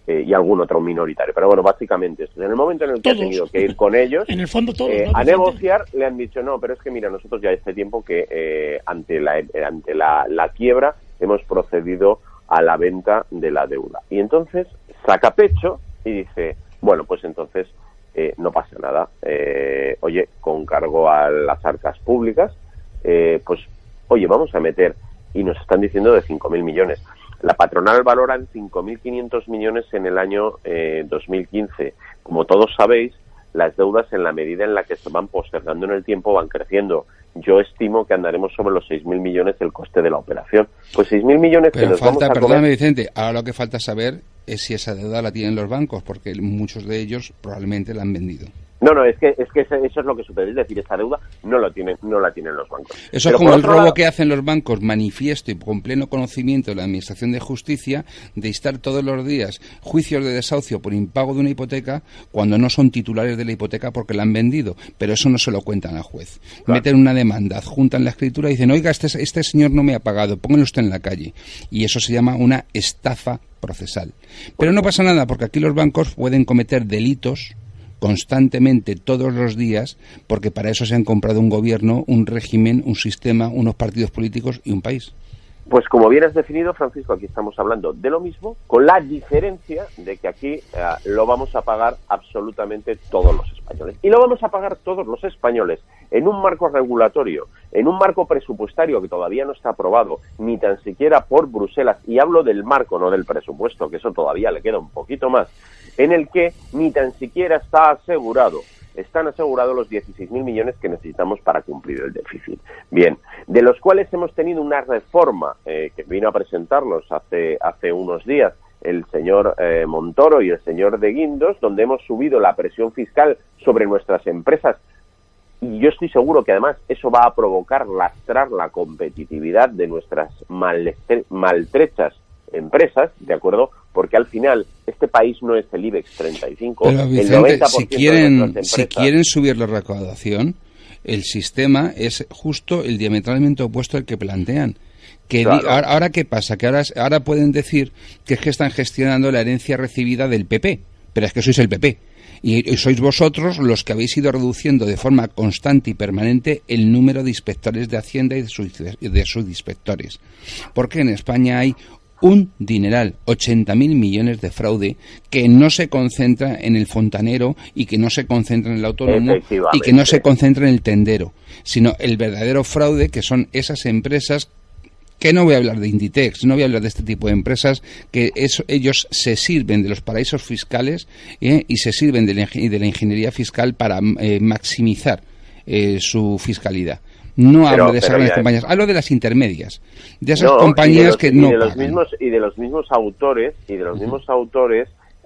y algún otro minoritario. Pero bueno, básicamente esto. En el momento en el que ha tenido que ir con ellos en el fondo todos, ¿no? a negociar, le han dicho, no, pero es que mira, nosotros ya hace tiempo que ante la quiebra hemos procedido a la venta de la deuda. Y entonces saca pecho y dice, bueno, pues entonces no pasa nada. Oye, con cargo a las arcas públicas, pues, oye, vamos a meter, y nos están diciendo de 5.000 millones. La patronal valora en 5.500 millones en el año 2015. Como todos sabéis, las deudas, en la medida en la que se van postergando en el tiempo, van creciendo. Yo estimo que andaremos sobre los 6.000 millones el coste de la operación. Pues 6.000 millones pero que nos vamos a comer. Perdóname, Vicente, ahora lo que falta saber es si esa deuda la tienen los bancos, porque muchos de ellos probablemente la han vendido. No, es que eso es lo que sucede, es decir, esta deuda no la tienen los bancos. Eso es como el robo que hacen los bancos, manifiesto y con pleno conocimiento de la Administración de Justicia, de instar todos los días juicios de desahucio por impago de una hipoteca cuando no son titulares de la hipoteca porque la han vendido, pero eso no se lo cuentan al juez. Claro. Meten una demanda, adjuntan la escritura y dicen, oiga, este señor no me ha pagado, póngalo usted en la calle. Y eso se llama una estafa procesal. Pero no pasa nada, porque aquí los bancos pueden cometer delitos constantemente, todos los días, porque para eso se han comprado un gobierno, un régimen, un sistema, unos partidos políticos y un país. Pues como bien has definido, Francisco, aquí estamos hablando de lo mismo, con la diferencia de que aquí lo vamos a pagar absolutamente todos los españoles. Y lo vamos a pagar todos los españoles en un marco regulatorio, en un marco presupuestario que todavía no está aprobado, ni tan siquiera por Bruselas, y hablo del marco, no del presupuesto, que eso todavía le queda un poquito más, en el que ni tan siquiera están asegurados los 16.000 millones que necesitamos para cumplir el déficit. Bien, de los cuales hemos tenido una reforma que vino a presentarnos hace unos días el señor Montoro y el señor de Guindos, donde hemos subido la presión fiscal sobre nuestras empresas. Y yo estoy seguro que además eso va a provocar lastrar la competitividad de nuestras maltrechas empresas, ¿de acuerdo? Porque al final este país no es el IBEX 35. Pero Vicente, el 90% si quieren subir la recaudación, el sistema es justo el diametralmente opuesto al que plantean. Claro. Ahora ¿qué pasa? Que ahora pueden decir que es que están gestionando la herencia recibida del PP, pero es que sois el PP. Y sois vosotros los que habéis ido reduciendo de forma constante y permanente el número de inspectores de Hacienda y de subinspectores. Porque en España hay un dineral, 80.000 millones de fraude que no se concentra en el fontanero y que no se concentra en el autónomo y que no se concentra en el tendero, sino el verdadero fraude que son esas empresas que no voy a hablar de Inditex, no voy a hablar de este tipo de empresas, que ellos se sirven de los paraísos fiscales y se sirven de la ingeniería fiscal para maximizar su fiscalidad. No hablo de esas grandes compañías, hablo de las intermedias, de esas compañías que no pagan. Y de los mismos autores,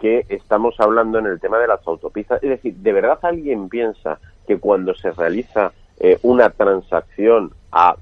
que estamos hablando en el tema de las autopistas. Es decir, ¿de verdad alguien piensa que cuando se realiza una transacción a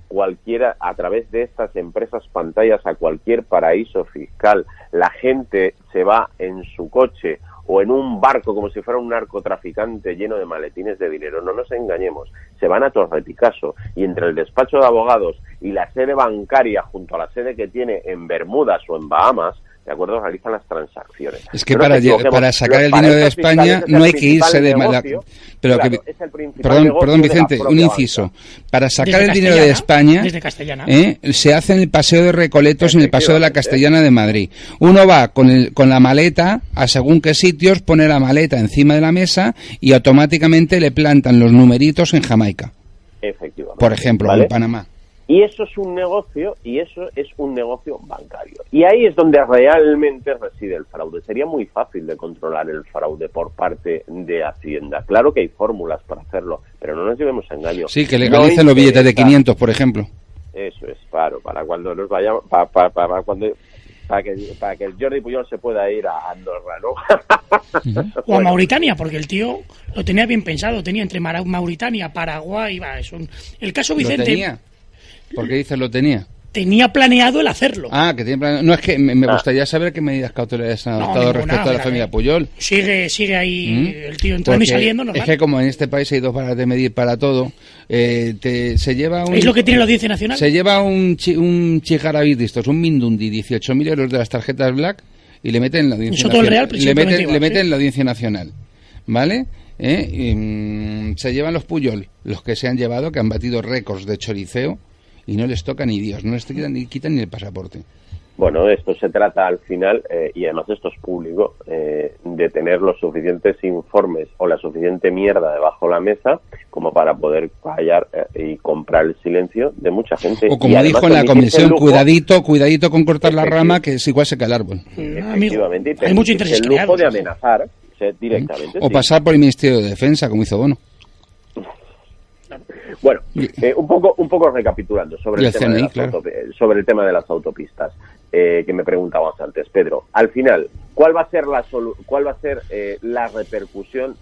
través de estas empresas pantallas a cualquier paraíso fiscal, la gente se va en su coche o en un barco como si fuera un narcotraficante lleno de maletines de dinero? No nos engañemos, se van a Torre Picasso y entre el despacho de abogados y la sede bancaria junto a la sede que tiene en Bermudas o en Bahamas, ¿de acuerdo?, realizan las transacciones. Es que para sacar el dinero de España no hay que irse de mala... Pero claro, perdón Vicente, un inciso. Para sacar el dinero de España se hace en el Paseo de Recoletos, en el Paseo de la Castellana de Madrid. Uno va con la maleta a según qué sitios, pone la maleta encima de la mesa y automáticamente le plantan los numeritos en Jamaica. Efectivamente. Por ejemplo, ¿vale? En Panamá. Y eso es un negocio, bancario. Y ahí es donde realmente reside el fraude. Sería muy fácil de controlar el fraude por parte de Hacienda. Claro que hay fórmulas para hacerlo, pero no nos llevemos a engaño. Sí, que legalicen los billetes de 500, por ejemplo. Eso es, claro, para cuando nos vayamos, para que el Jordi Pujol se pueda ir a Andorra, ¿no? O a Mauritania, porque el tío lo tenía bien pensado, tenía entre Mauritania, Paraguay, el caso Vicente... ¿Lo tenía? ¿Por qué dices lo tenía? Tenía planeado el hacerlo. Ah, que tenía planeado. No, es que me gustaría saber qué medidas cautelares han adoptado respecto a la familia Pujol. Sigue ahí el tío entrando y saliendo. Normal. Es que como en este país hay dos varas de medir para todo, se lleva un... Es lo que tiene la Audiencia Nacional. Se lleva un chijarabí de estos, un mindundi, 18.000 euros de las tarjetas Black y le meten en la Audiencia Nacional. Le meten en la Audiencia Nacional, ¿vale? Se llevan los Pujol, los que se han llevado, que han batido récords de choriceo, y no les toca ni Dios, no les quitan ni el pasaporte. Bueno, esto se trata al final, y además esto es público, de tener los suficientes informes o la suficiente mierda debajo de la mesa como para poder callar y comprar el silencio de mucha gente. O como dijo en la comisión, cuidadito con cortar la rama, que es igual seca el árbol. Efectivamente, hay mucho interés el lujo de amenazar directamente. O pasar por el Ministerio de Defensa, como hizo Bono. Bueno, un poco recapitulando sobre el tema de las autopistas que me preguntabas antes, Pedro. Al final, ¿cuál va a ser la repercusión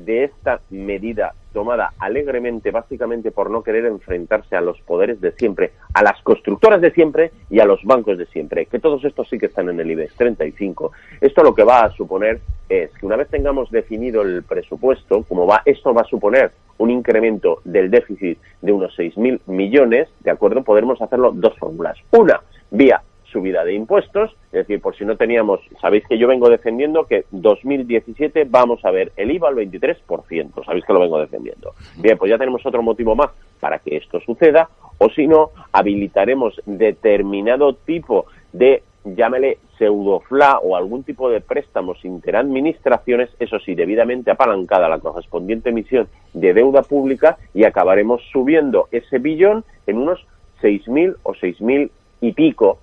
de esta medida tomada alegremente, básicamente por no querer enfrentarse a los poderes de siempre, a las constructoras de siempre y a los bancos de siempre, que todos estos sí que están en el IBEX 35. Esto lo que va a suponer es que una vez tengamos definido el presupuesto, esto va a suponer un incremento del déficit de unos 6.000 millones, ¿de acuerdo? Podremos hacerlo dos fórmulas. Una, vía subida de impuestos, es decir, por si no teníamos, sabéis que yo vengo defendiendo que 2017 vamos a ver el IVA al 23%, sabéis que lo vengo defendiendo. Bien, pues ya tenemos otro motivo más para que esto suceda, o si no, habilitaremos determinado tipo de, llámele pseudofla o algún tipo de préstamos interadministraciones, eso sí, debidamente apalancada la correspondiente emisión de deuda pública, y acabaremos subiendo ese billón en unos 6.000 o 6.000 y pico,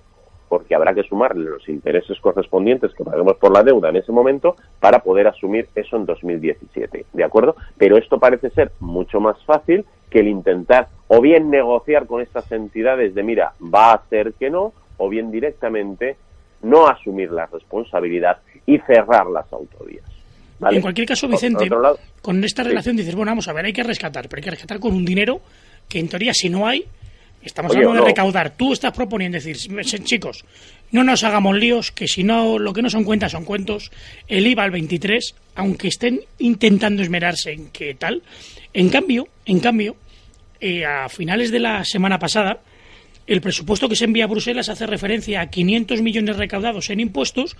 porque habrá que sumarle los intereses correspondientes que paguemos por la deuda en ese momento para poder asumir eso en 2017, ¿de acuerdo? Pero esto parece ser mucho más fácil que el intentar o bien negociar con estas entidades de mira, va a ser que no, o bien directamente no asumir la responsabilidad y cerrar las autovías. ¿Vale? En cualquier caso, Vicente, con esta relación dices, bueno, vamos a ver, hay que rescatar, pero hay que rescatar con un dinero que en teoría si no hay, estamos hablando de recaudar. Tú estás proponiendo decir, chicos, no nos hagamos líos, que si no, lo que no son cuentas son cuentos, el IVA al 23, aunque estén intentando esmerarse en qué tal. En cambio, a finales de la semana pasada, el presupuesto que se envía a Bruselas hace referencia a 500 millones recaudados en impuestos,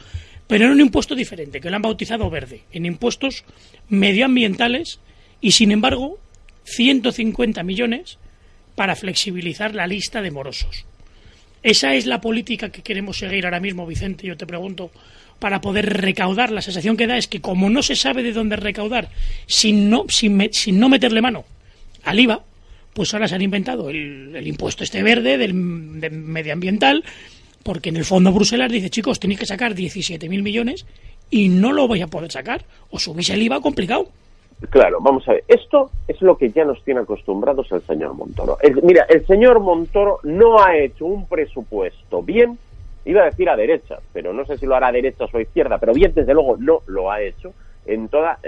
pero en un impuesto diferente, que lo han bautizado verde, en impuestos medioambientales, y sin embargo, 150 millones para flexibilizar la lista de morosos. ¿Esa es la política que queremos seguir ahora mismo, Vicente? Yo te pregunto, para poder recaudar. La sensación que da es que como no se sabe de dónde recaudar, sin no meterle mano al IVA, pues ahora se han inventado el impuesto este verde del medioambiental, porque en el fondo Bruselas dice, chicos, tenéis que sacar 17.000 millones y no lo vais a poder sacar. O subís el IVA complicado. Claro, vamos a ver, esto es lo que ya nos tiene acostumbrados el señor Montoro. Mira, el señor Montoro no ha hecho un presupuesto bien, iba a decir a derecha, pero no sé si lo hará a derecha o a izquierda, pero bien, desde luego, no lo ha hecho en toda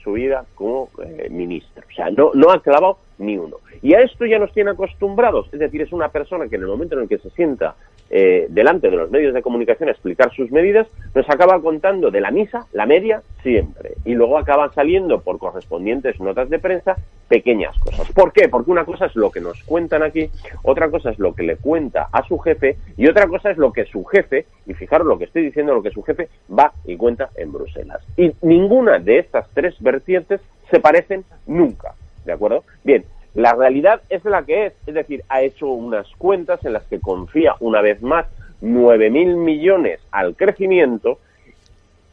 su vida como ministro. O sea, no ha clavado ni uno. Y a esto ya nos tiene acostumbrados, es decir, es una persona que en el momento en el que se sienta delante de los medios de comunicación a explicar sus medidas, nos acaba contando de la misa, la media, siempre. Y luego acaban saliendo por correspondientes notas de prensa pequeñas cosas. ¿Por qué? Porque una cosa es lo que nos cuentan aquí, otra cosa es lo que le cuenta a su jefe, y otra cosa es lo que su jefe, y fijaros lo que estoy diciendo, lo que su jefe va y cuenta en Bruselas. Y ninguna de estas tres vertientes se parecen nunca, ¿de acuerdo? Bien, la realidad es la que es decir, ha hecho unas cuentas en las que confía una vez más 9.000 millones al crecimiento,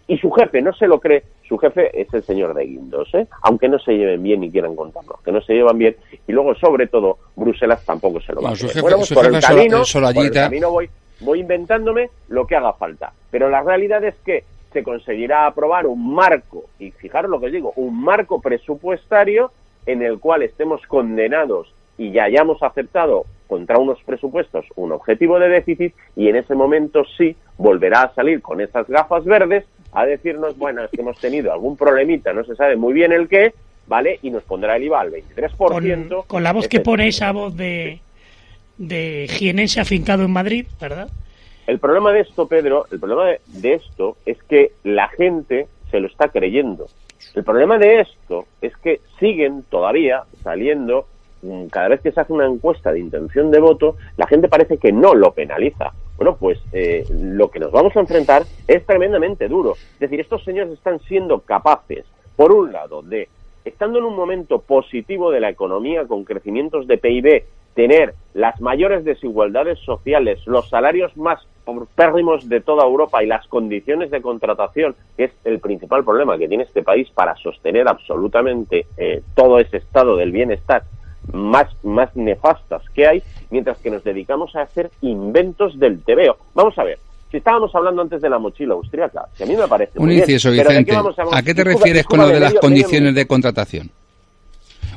y su jefe no se lo cree. Su jefe es el señor de Guindos, aunque no se lleven bien y quieran contarlo, que no se llevan bien, y luego sobre todo Bruselas tampoco se lo va a creer. Bueno, pues por el camino voy inventándome lo que haga falta, pero la realidad es que se conseguirá aprobar un marco, y fijaros lo que os digo, un marco presupuestario en el cual estemos condenados y ya hayamos aceptado contra unos presupuestos un objetivo de déficit, y en ese momento sí volverá a salir con esas gafas verdes a decirnos, bueno, es que hemos tenido algún problemita, no se sabe muy bien el qué, ¿vale? Y nos pondrá el IVA al 23%. Con la voz que pone esa voz de jienense afincado en Madrid, ¿verdad? El problema de esto, Pedro, el problema de esto es que la gente se lo está creyendo. El problema de esto es que siguen todavía saliendo, cada vez que se hace una encuesta de intención de voto, la gente parece que no lo penaliza. Bueno, pues lo que nos vamos a enfrentar es tremendamente duro. Es decir, estos señores están siendo capaces, por un lado, de, estando en un momento positivo de la economía, con crecimientos de PIB, tener las mayores desigualdades sociales, los salarios más paupérrimos de toda Europa y las condiciones de contratación, que es el principal problema que tiene este país para sostener absolutamente todo ese estado del bienestar más nefastas que hay, mientras que nos dedicamos a hacer inventos del tebeo. Vamos a ver, si estábamos hablando antes de la mochila austríaca, que a mí me parece un muy inciso, bien, Vicente, ¿a qué te refieres con lo de las condiciones de contratación?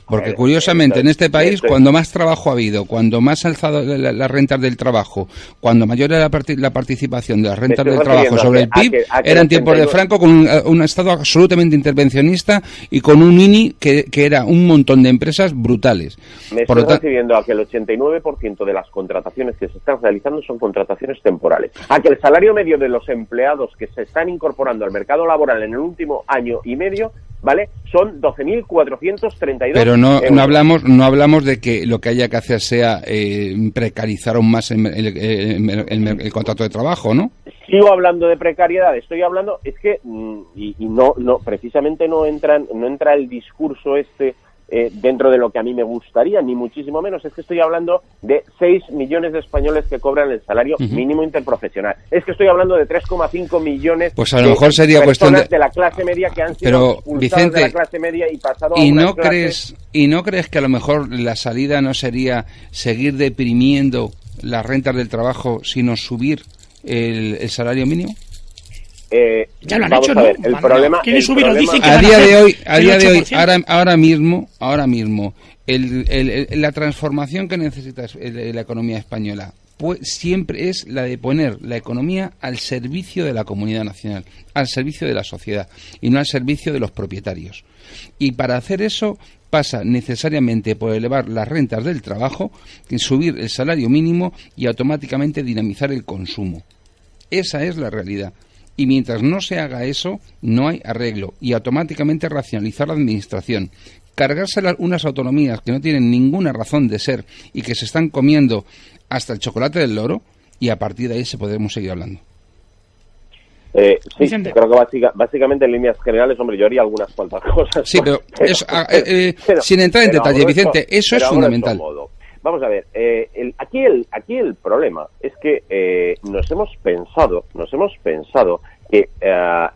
Porque curiosamente en este país, cuando más trabajo ha habido, cuando más ha alzado las rentas del trabajo, cuando mayor era la participación de las rentas del trabajo sobre el PIB, eran tiempos de Franco con un Estado absolutamente intervencionista y con un INI que era un montón de empresas brutales. Me estoy refiriendo a que el 89% de las contrataciones que se están realizando son contrataciones temporales. A que el salario medio de los empleados que se están incorporando al mercado laboral en el último año y medio, ¿vale?, son 12.432. Pero no hablamos de que lo que haya que hacer sea precarizar aún más el contrato de trabajo, ¿no? Sigo hablando de precariedad, estoy hablando, es que no precisamente no entra el discurso dentro de lo que a mí me gustaría, ni muchísimo menos. Es que estoy hablando de 6 millones de españoles que cobran el salario mínimo interprofesional. Es que estoy hablando de 3,5 millones pues a lo mejor sería cuestión de la clase media que han sido expulsados Vicente, de la clase media y pasado a una clase... ¿Y no crees que a lo mejor la salida no sería seguir deprimiendo las rentas del trabajo, sino subir el salario mínimo? Ya lo han hecho, ¿no? El problema, ¿quieren subirlo? Dicen que a día de hoy, ahora mismo, la transformación que necesita la economía española pues siempre es la de poner la economía al servicio de la comunidad nacional, al servicio de la sociedad y no al servicio de los propietarios. Y para hacer eso pasa necesariamente por elevar las rentas del trabajo, subir el salario mínimo y automáticamente dinamizar el consumo. Esa es la realidad. Y mientras no se haga eso, no hay arreglo. Y automáticamente racionalizar la administración. Cargarse unas autonomías que no tienen ninguna razón de ser y que se están comiendo hasta el chocolate del loro, y a partir de ahí se podremos seguir hablando. Sí, creo que básicamente en líneas generales, hombre, yo haría algunas cuantas cosas. Sí, pero sin entrar en detalle, Vicente, eso es fundamental. Vamos a ver, aquí el problema es que nos hemos pensado que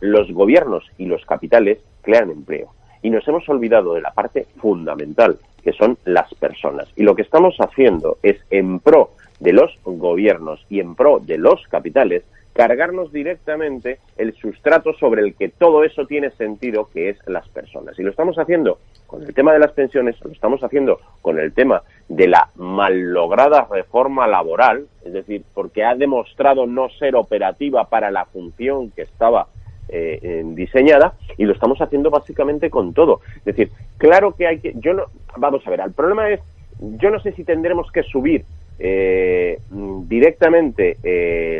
los gobiernos y los capitales crean empleo. Y nos hemos olvidado de la parte fundamental, que son las personas. Y lo que estamos haciendo es, en pro de los gobiernos y en pro de los capitales, cargarnos directamente el sustrato sobre el que todo eso tiene sentido, que es las personas. Y lo estamos haciendo con el tema de las pensiones, lo estamos haciendo con el tema de la mal-lograda reforma laboral, es decir, porque ha demostrado no ser operativa para la función que estaba diseñada, y lo estamos haciendo básicamente con todo. Es decir, claro que vamos a ver, el problema es, yo no sé si tendremos que subir directamente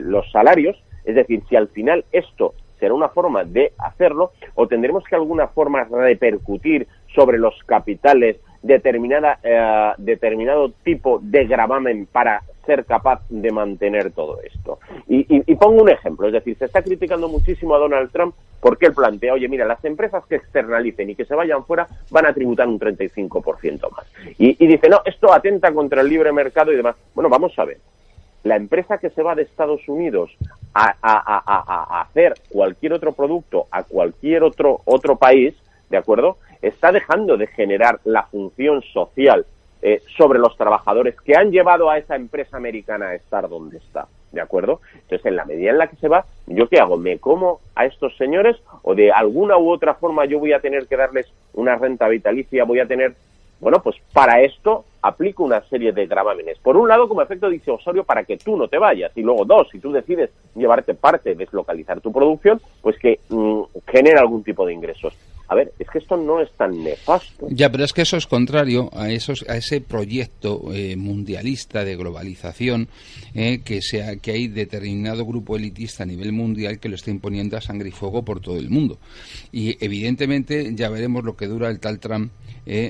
los salarios, es decir, si al final esto será una forma de hacerlo, o tendremos que alguna forma repercutir sobre los capitales determinado tipo de gravamen para ser capaz de mantener todo esto. Y pongo un ejemplo, es decir, se está criticando muchísimo a Donald Trump porque él plantea, oye, mira, las empresas que externalicen y que se vayan fuera van a tributar un 35% más. Y dice, no, esto atenta contra el libre mercado y demás. Bueno, vamos a ver. La empresa que se va de Estados Unidos a hacer cualquier otro producto a cualquier otro país, ¿de acuerdo?, está dejando de generar la función social sobre los trabajadores que han llevado a esa empresa americana a estar donde está, ¿de acuerdo? Entonces, en la medida en la que se va, ¿yo qué hago? ¿Me como a estos señores o de alguna u otra forma yo voy a tener que darles una renta vitalicia? Voy a tener... Bueno, pues para esto aplico una serie de gravámenes. Por un lado, como efecto disuasorio para que tú no te vayas. Y luego, dos, si tú decides llevarte parte, deslocalizar tu producción, pues que genere algún tipo de ingresos. A ver, es que esto no es tan nefasto. Ya, pero es que eso es contrario a ese proyecto mundialista de globalización que hay determinado grupo elitista a nivel mundial que lo está imponiendo a sangre y fuego por todo el mundo. Y evidentemente ya veremos lo que dura el tal Trump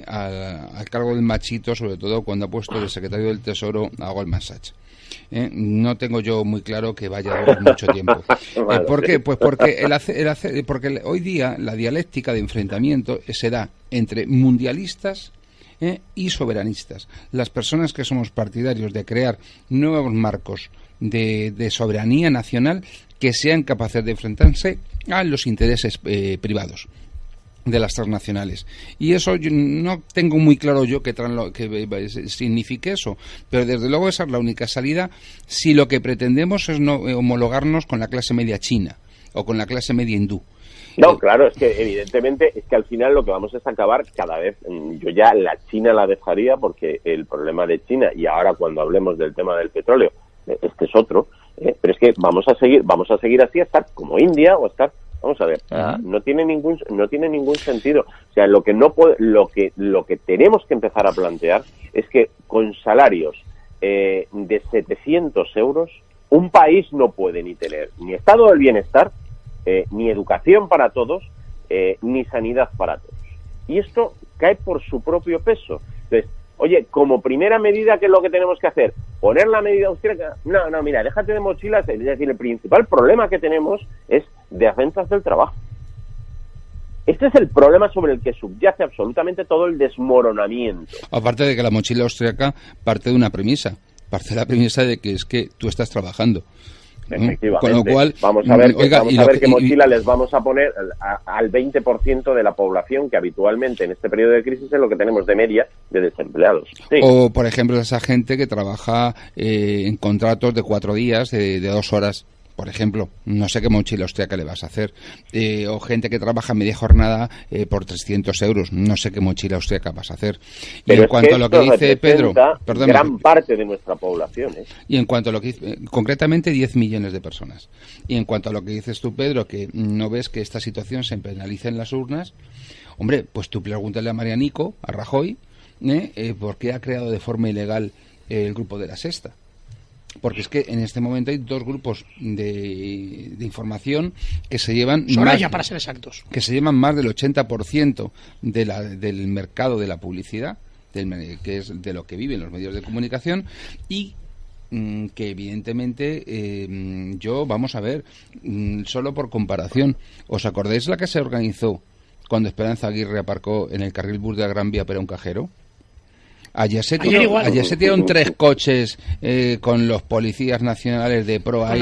al cargo del machito, sobre todo cuando ha puesto de secretario del Tesoro a Goldman Sachs. No tengo yo muy claro que vaya a durar mucho tiempo. ¿Por qué? Pues porque hoy día la dialéctica de enfrentamiento se da entre mundialistas y soberanistas. Las personas que somos partidarios de crear nuevos marcos de soberanía nacional que sean capaces de enfrentarse a los intereses privados de las transnacionales. Y eso yo no tengo muy claro yo que signifique eso, pero desde luego esa es la única salida si lo que pretendemos es no homologarnos con la clase media china o con la clase media hindú. No, claro, es que evidentemente es que al final lo que vamos es acabar cada vez. Yo ya la China la dejaría porque el problema de China, y ahora cuando hablemos del tema del petróleo, este es otro, pero es que vamos a seguir así, a estar como India o a estar. Vamos a ver, no tiene ningún sentido. O sea, lo que tenemos que empezar a plantear es que con salarios de 700 euros un país no puede ni tener ni estado del bienestar, ni educación para todos, ni sanidad para todos. Y esto cae por su propio peso. Entonces, oye, como primera medida, ¿qué es lo que tenemos que hacer? ¿Poner la medida austríaca? No, mira, déjate de mochilas. Es decir, el principal problema que tenemos es de rentas del trabajo. Este es el problema sobre el que subyace absolutamente todo el desmoronamiento. Aparte de que la mochila austríaca parte de una premisa. Parte de la premisa de que es que tú estás trabajando. Efectivamente. Con lo cual, vamos a ver qué mochila les vamos a poner al 20% de la población, que habitualmente en este periodo de crisis es lo que tenemos de media de desempleados. Sí. O, por ejemplo, esa gente que trabaja en contratos de 4 días, de 2 horas. Por ejemplo, no sé qué mochila austríaca le vas a hacer. O gente que trabaja media jornada por 300 euros. No sé qué mochila austríaca vas a hacer. Y en cuanto a lo que dice Pedro... gran parte de nuestra población. Y en cuanto a lo que dice... Concretamente 10 millones de personas. Y en cuanto a lo que dices tú, Pedro, que no ves que esta situación se penalice en las urnas, hombre, pues tú pregúntale a Marianico, a Rajoy, por qué ha creado de forma ilegal el grupo de La Sexta. Porque es que en este momento hay 2 grupos de información que se llevan Soraya, para ser exactos, que se llevan más del 80% del mercado de la publicidad, que es de lo que viven los medios de comunicación, y que evidentemente vamos a ver, solo por comparación, ¿os acordáis la que se organizó cuando Esperanza Aguirre aparcó en el carril bus de la Gran Vía para un cajero? Ayer se tiraron 3 coches con los policías nacionales de pro ahí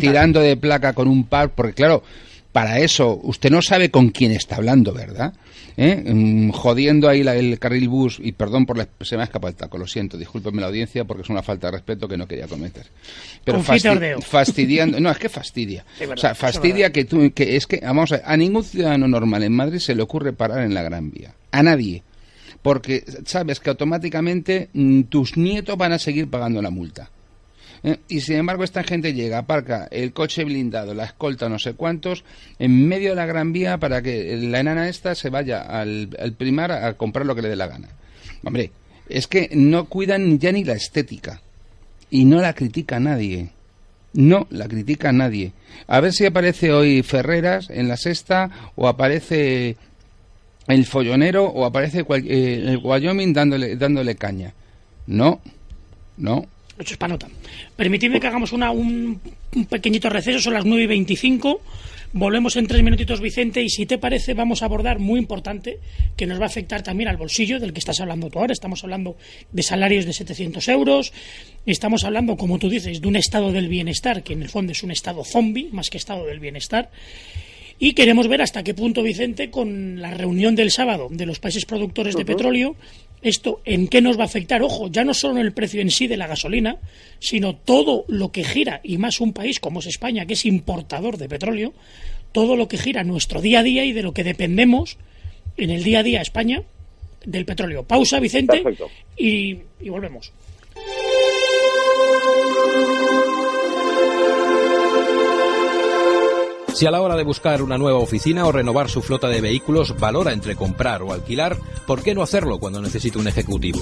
tirando de placa con un par, porque claro, para eso usted no sabe con quién está hablando, ¿verdad? Jodiendo ahí el carril bus, y perdón se me ha escapado el taco, lo siento, discúlpenme la audiencia porque es una falta de respeto que no quería cometer. Pero fastidiando, no, es que fastidia. Sí, verdad, o sea, fastidia que es que, vamos a ningún ciudadano normal en Madrid se le ocurre parar en la Gran Vía. A nadie. Porque sabes que automáticamente tus nietos van a seguir pagando la multa. Y sin embargo esta gente llega, aparca el coche blindado, la escolta, no sé cuántos, en medio de la Gran Vía para que la enana esta se vaya al Primar a comprar lo que le dé la gana. Hombre, es que no cuidan ya ni la estética. Y no la critica nadie. No la critica nadie. A ver si aparece hoy Ferreras en La Sexta, o aparece el Follonero, o aparece el Wyoming dándole caña. No. Eso es panota. Permitidme que hagamos un pequeñito receso, son las 9:25. Volvemos en 3 minutitos, Vicente, y si te parece vamos a abordar muy importante, que nos va a afectar también al bolsillo del que estás hablando tú ahora. Estamos hablando de salarios de 700 euros, estamos hablando, como tú dices, de un estado del bienestar, que en el fondo es un estado zombie, más que estado del bienestar. Y queremos ver hasta qué punto, Vicente, con la reunión del sábado de los países productores de petróleo, esto en qué nos va a afectar. Ojo, ya no solo en el precio en sí de la gasolina, sino todo lo que gira, y más un país como es España, que es importador de petróleo, todo lo que gira nuestro día a día y de lo que dependemos en el día a día España del petróleo. Pausa, Vicente, y volvemos. Si a la hora de buscar una nueva oficina o renovar su flota de vehículos valora entre comprar o alquilar, ¿por qué no hacerlo cuando necesita un ejecutivo?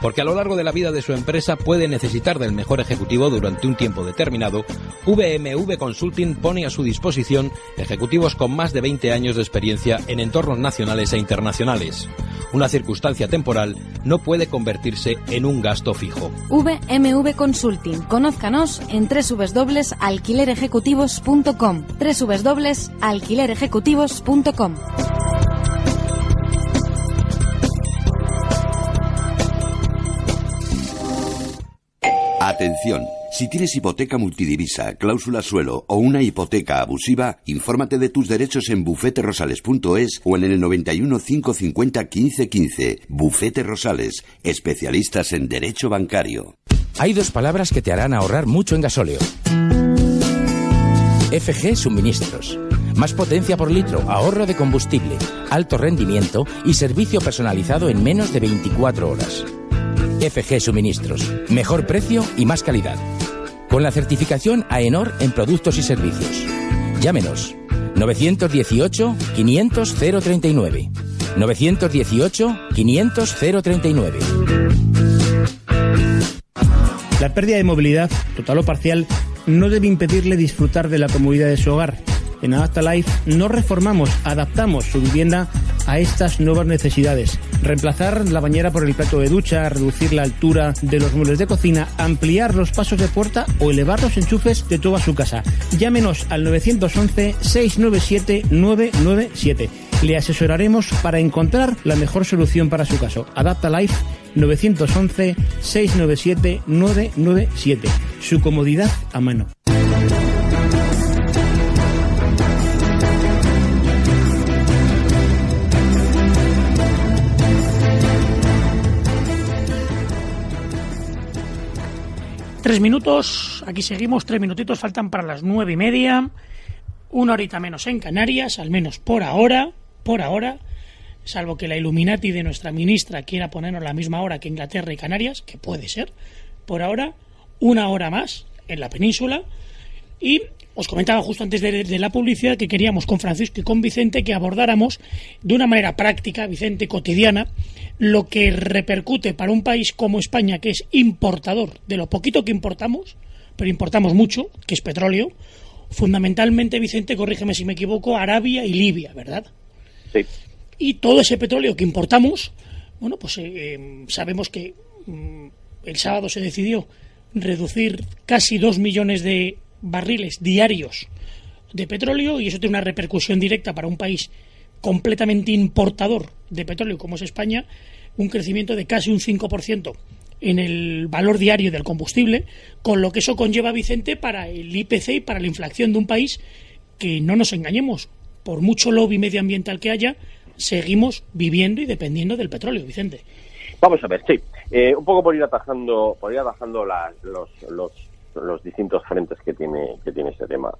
Porque a lo largo de la vida de su empresa puede necesitar del mejor ejecutivo durante un tiempo determinado. VMV Consulting pone a su disposición ejecutivos con más de 20 años de experiencia en entornos nacionales e internacionales. Una circunstancia temporal no puede convertirse en un gasto fijo. VMV Consulting. Conózcanos en www.alquilerejecutivos.com. www.alquilerejecutivos.com. Atención, si tienes hipoteca multidivisa, cláusula suelo o una hipoteca abusiva, infórmate de tus derechos en bufeterosales.es o en el 91 550 15 15. Bufete Rosales, especialistas en derecho bancario. Hay 2 palabras que te harán ahorrar mucho en gasóleo. FG Suministros. Más potencia por litro, ahorro de combustible, alto rendimiento y servicio personalizado en menos de 24 horas. FG Suministros. Mejor precio y más calidad. Con la certificación AENOR en productos y servicios. Llámenos. 918 500 039. 918 500 039. La pérdida de movilidad, total o parcial, no debe impedirle disfrutar de la comodidad de su hogar. En Adapta Life no reformamos, adaptamos su vivienda a estas nuevas necesidades. Reemplazar la bañera por el plato de ducha, reducir la altura de los muebles de cocina, ampliar los pasos de puerta o elevar los enchufes de toda su casa. Llámenos al 911-697-997. Le asesoraremos para encontrar la mejor solución para su caso. Adapta Life 911-697-997. Su comodidad a mano. Tres minutos, aquí seguimos, 3 minutitos, faltan para las 9:30, 1 horita menos en Canarias, al menos por ahora, salvo que la Illuminati de nuestra ministra quiera ponernos la misma hora que Inglaterra y Canarias, que puede ser, por ahora, 1 hora más en la península. Y os comentaba justo antes de la publicidad que queríamos con Francisco y con Vicente que abordáramos de una manera práctica, Vicente, cotidiana, lo que repercute para un país como España, que es importador de lo poquito que importamos, pero importamos mucho, que es petróleo, fundamentalmente, Vicente, corrígeme si me equivoco, Arabia y Libia, ¿verdad? Sí. Y todo ese petróleo que importamos, bueno, pues sabemos que el sábado se decidió reducir casi 2 millones de barriles diarios de petróleo, y eso tiene una repercusión directa para un país completamente importador de petróleo como es España, un crecimiento de casi un 5% en el valor diario del combustible, con lo que eso conlleva, Vicente, para el IPC y para la inflación de un país que, no nos engañemos, por mucho lobby medioambiental que haya, seguimos viviendo y dependiendo del petróleo, Vicente. Vamos a ver, sí. Un poco por ir atajando los distintos frentes que tiene este tema.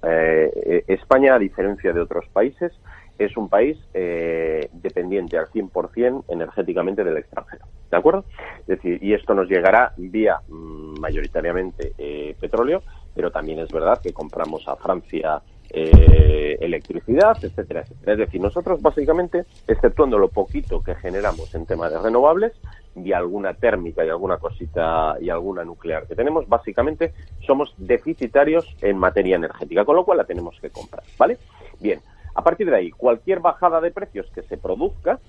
España, a diferencia de otros países, es un país dependiente al 100% energéticamente del extranjero, ¿de acuerdo? Es decir, y esto nos llegará vía mayoritariamente petróleo, pero también es verdad que compramos a Francia electricidad, etcétera, etcétera. Es decir, nosotros básicamente, exceptuando lo poquito que generamos en tema de renovables y alguna térmica y alguna cosita y alguna nuclear que tenemos, básicamente somos deficitarios en materia energética, con lo cual la tenemos que comprar, ¿vale? Bien. A partir de ahí, cualquier bajada de precios que se produzca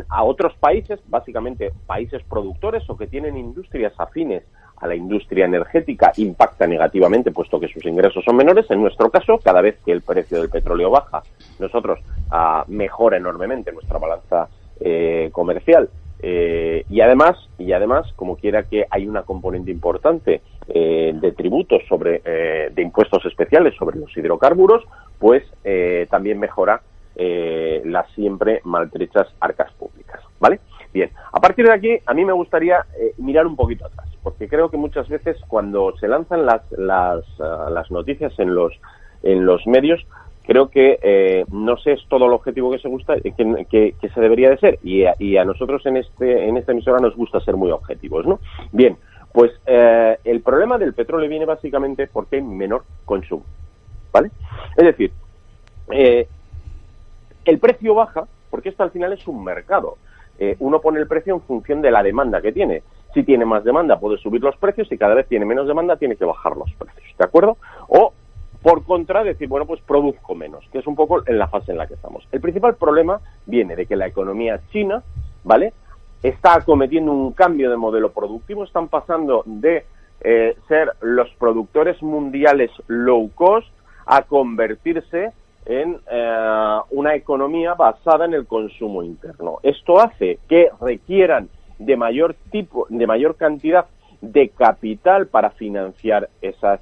a otros países, básicamente países productores o que tienen industrias afines a la industria energética, impacta negativamente, puesto que sus ingresos son menores. En nuestro caso, cada vez que el precio del petróleo baja, nosotros mejora enormemente nuestra balanza comercial. Y además, como quiera que hay una componente importante de tributos de impuestos especiales sobre los hidrocarburos, pues también mejora las siempre maltrechas arcas públicas, ¿vale? Bien, a partir de aquí, a mí me gustaría mirar un poquito atrás, porque creo que muchas veces cuando se lanzan las noticias en los medios, creo que no sé es todo el objetivo que se debería de ser, y a nosotros en esta emisora nos gusta ser muy objetivos, ¿no? Bien, pues el problema del petróleo viene básicamente porque hay menor consumo, ¿vale? Es decir, el precio baja porque esto al final es un mercado. Uno pone el precio en función de la demanda que tiene. Si tiene más demanda puede subir los precios, y cada vez tiene menos demanda tiene que bajar los precios, ¿de acuerdo? O por contra, decir, bueno, pues produzco menos, que es un poco en la fase en la que estamos. El principal problema viene de que la economía china, ¿vale?, está acometiendo un cambio de modelo productivo. Están pasando de ser los productores mundiales low cost a convertirse en una economía basada en el consumo interno. Esto hace que requieran de mayor cantidad de capital para financiar ese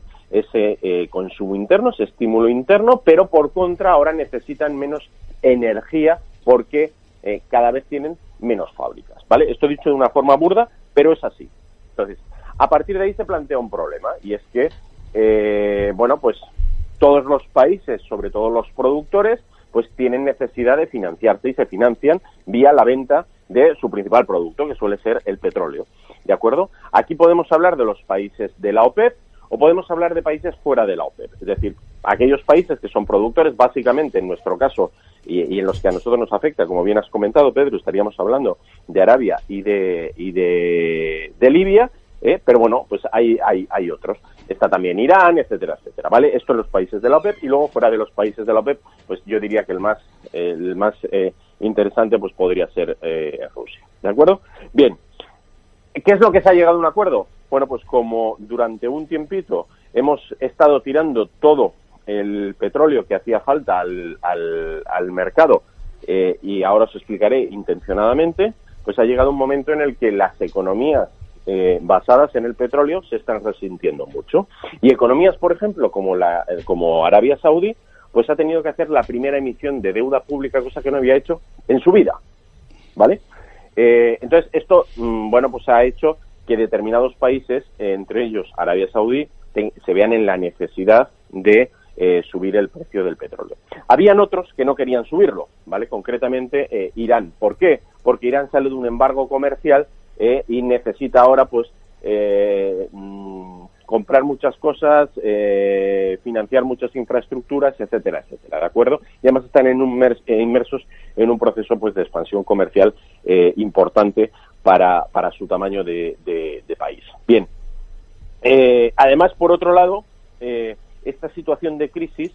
consumo interno, ese estímulo interno, pero por contra ahora necesitan menos energía porque cada vez tienen menos fábricas, ¿vale? Esto dicho de una forma burda, pero es así. Entonces, a partir de ahí se plantea un problema, y es que, bueno, pues todos los países, sobre todo los productores, pues tienen necesidad de financiarse y se financian vía la venta de su principal producto, que suele ser el petróleo. ¿De acuerdo? Aquí podemos hablar de los países de la OPEP o podemos hablar de países fuera de la OPEP. Es decir, aquellos países que son productores, básicamente en nuestro caso, y en los que a nosotros nos afecta, como bien has comentado, Pedro, estaríamos hablando de Arabia y de Libia, pero bueno, pues hay otros. Está también Irán, etcétera, etcétera, ¿vale? Esto en los países de la OPEP, y luego fuera de los países de la OPEP, pues yo diría que el más interesante pues podría ser Rusia, ¿de acuerdo? Bien, ¿qué es lo que se ha llegado a un acuerdo? Bueno, pues como durante un tiempito hemos estado tirando todo el petróleo que hacía falta al mercado, y ahora os explicaré intencionadamente, pues ha llegado un momento en el que las economías basadas en el petróleo se están resintiendo mucho. Y economías, por ejemplo, como Arabia Saudí, pues ha tenido que hacer la primera emisión de deuda pública, cosa que no había hecho en su vida, ¿vale? Entonces, esto, bueno, pues ha hecho que determinados países, entre ellos Arabia Saudí, se vean en la necesidad de subir el precio del petróleo. Habían otros que no querían subirlo, ¿vale? Concretamente Irán. ¿Por qué? Porque Irán sale de un embargo comercial y necesita ahora, pues, comprar muchas cosas, financiar muchas infraestructuras, etcétera, etcétera, ¿de acuerdo? Y además están inmersos en un proceso, pues, de expansión comercial importante para su tamaño de país. Bien. Además, por otro lado, esta situación de crisis,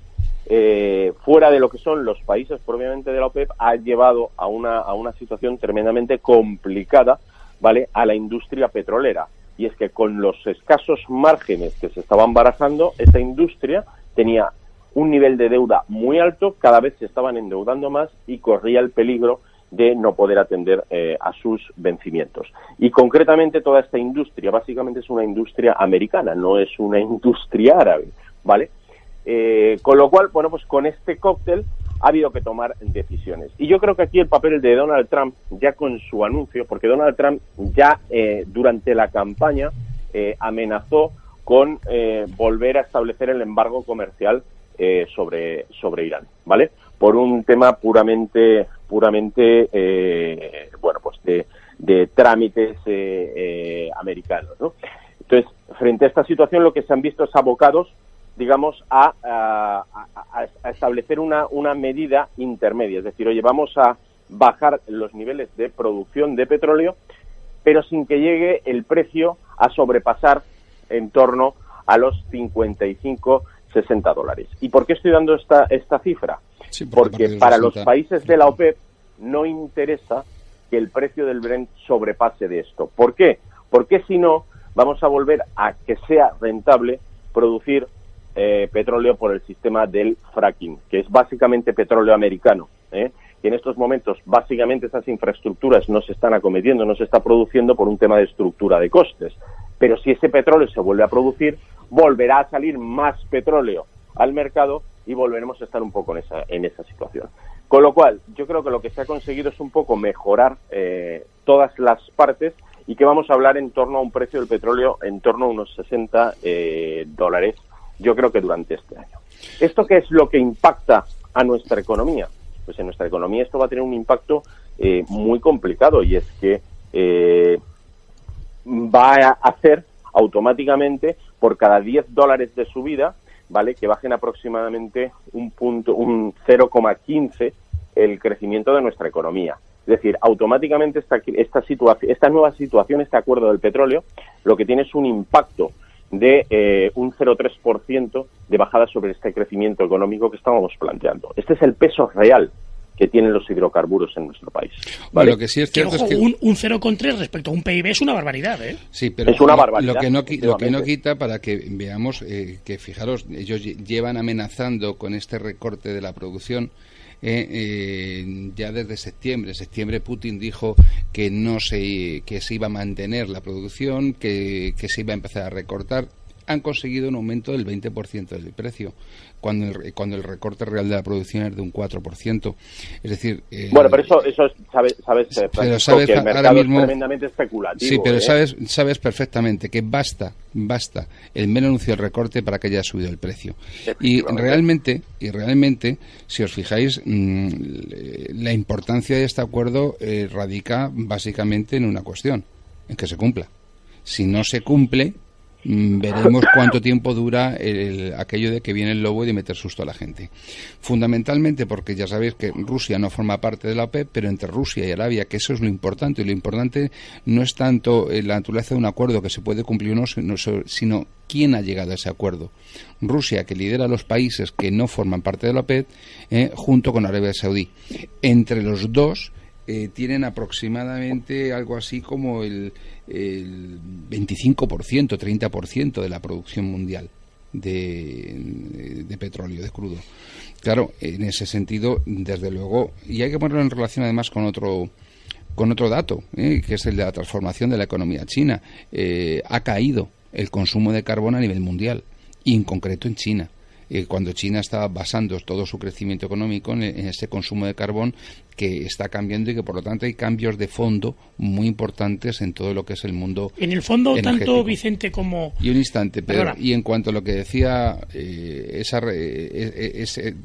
fuera de lo que son los países propiamente de la OPEP, ha llevado a una situación tremendamente complicada, ¿vale?, a la industria petrolera. Y es que con los escasos márgenes que se estaban barajando, esta industria tenía un nivel de deuda muy alto, cada vez se estaban endeudando más y corría el peligro de no poder atender a sus vencimientos. Y concretamente toda esta industria básicamente es una industria americana, no es una industria árabe, ¿vale? Con lo cual, bueno, pues con este cóctel ha habido que tomar decisiones. Y yo creo que aquí el papel de Donald Trump, ya con su anuncio, porque Donald Trump ya durante la campaña amenazó con volver a establecer el embargo comercial sobre Irán, ¿vale? Por un tema puramente bueno, pues de trámites americanos, ¿no? Entonces, frente a esta situación, lo que se han visto es abocados, digamos, a establecer una medida intermedia, es decir, oye, vamos a bajar los niveles de producción de petróleo, pero sin que llegue el precio a sobrepasar en torno a los 55-60 dólares. ¿Y por qué estoy dando esta cifra? Sí, porque para los países de la OPEP no interesa que el precio del Brent sobrepase de esto. ¿Por qué? Porque si no, vamos a volver a que sea rentable producir petróleo por el sistema del fracking, que es básicamente petróleo americano, y en estos momentos básicamente esas infraestructuras no se están acometiendo, no se está produciendo por un tema de estructura de costes. Pero si ese petróleo se vuelve a producir, volverá a salir más petróleo al mercado y volveremos a estar un poco en esa situación. Con lo cual, yo creo que lo que se ha conseguido es un poco mejorar todas las partes, y que vamos a hablar en torno a un precio del petróleo en torno a unos 60 dólares, yo creo que durante este año. ¿Esto qué es lo que impacta a nuestra economía? Pues en nuestra economía esto va a tener un impacto muy complicado, y es que va a hacer automáticamente, por cada 10 dólares de subida, ¿vale?, que bajen aproximadamente un 0,15 el crecimiento de nuestra economía. Es decir, automáticamente esta nueva situación, este acuerdo del petróleo, lo que tiene es un impacto de un 0,3% de bajada sobre este crecimiento económico que estábamos planteando. Este es el peso real que tienen los hidrocarburos en nuestro país, ¿vale? Lo que sí es cierto, ojo, es que un 0,3 respecto a un PIB es una barbaridad, ¿eh? Sí, pero es una barbaridad, lo que no quita, para que veamos que, fijaros, ellos llevan amenazando con este recorte de la producción ya desde septiembre. Septiembre Putin dijo que se iba a mantener la producción, que se iba a empezar a recortar. han conseguido un aumento del 20% del precio, cuando el recorte real de la producción es de un 4%. Es decir... bueno, pero eso sabes que el mercado mismo, es tremendamente especulativo. Sí, pero sabes perfectamente que basta el mero anuncio del recorte para que haya subido el precio. Y realmente, si os fijáis, la importancia de este acuerdo radica básicamente en una cuestión, en que se cumpla. Si no se cumple, veremos cuánto tiempo dura aquello de que viene el lobo y de meter susto a la gente. Fundamentalmente porque ya sabéis que Rusia no forma parte de la OPEP, pero entre Rusia y Arabia, que eso es lo importante, y lo importante no es tanto la naturaleza de un acuerdo que se puede cumplir o no, sino quién ha llegado a ese acuerdo. Rusia, que lidera los países que no forman parte de la OPEP, junto con Arabia Saudí. Entre los dos tienen aproximadamente algo así como el 25%, 30% de la producción mundial de petróleo, de crudo. Claro, en ese sentido, desde luego, y hay que ponerlo en relación además con otro dato, que es el de la transformación de la economía china. Ha caído el consumo de carbón a nivel mundial, y en concreto en China. Cuando China está basando todo su crecimiento económico en ese consumo de carbón, que está cambiando y que por lo tanto hay cambios de fondo muy importantes en todo lo que es el mundo en el fondo energético. Tanto Vicente como... Y un instante, Pedro, y en cuanto a lo que decía,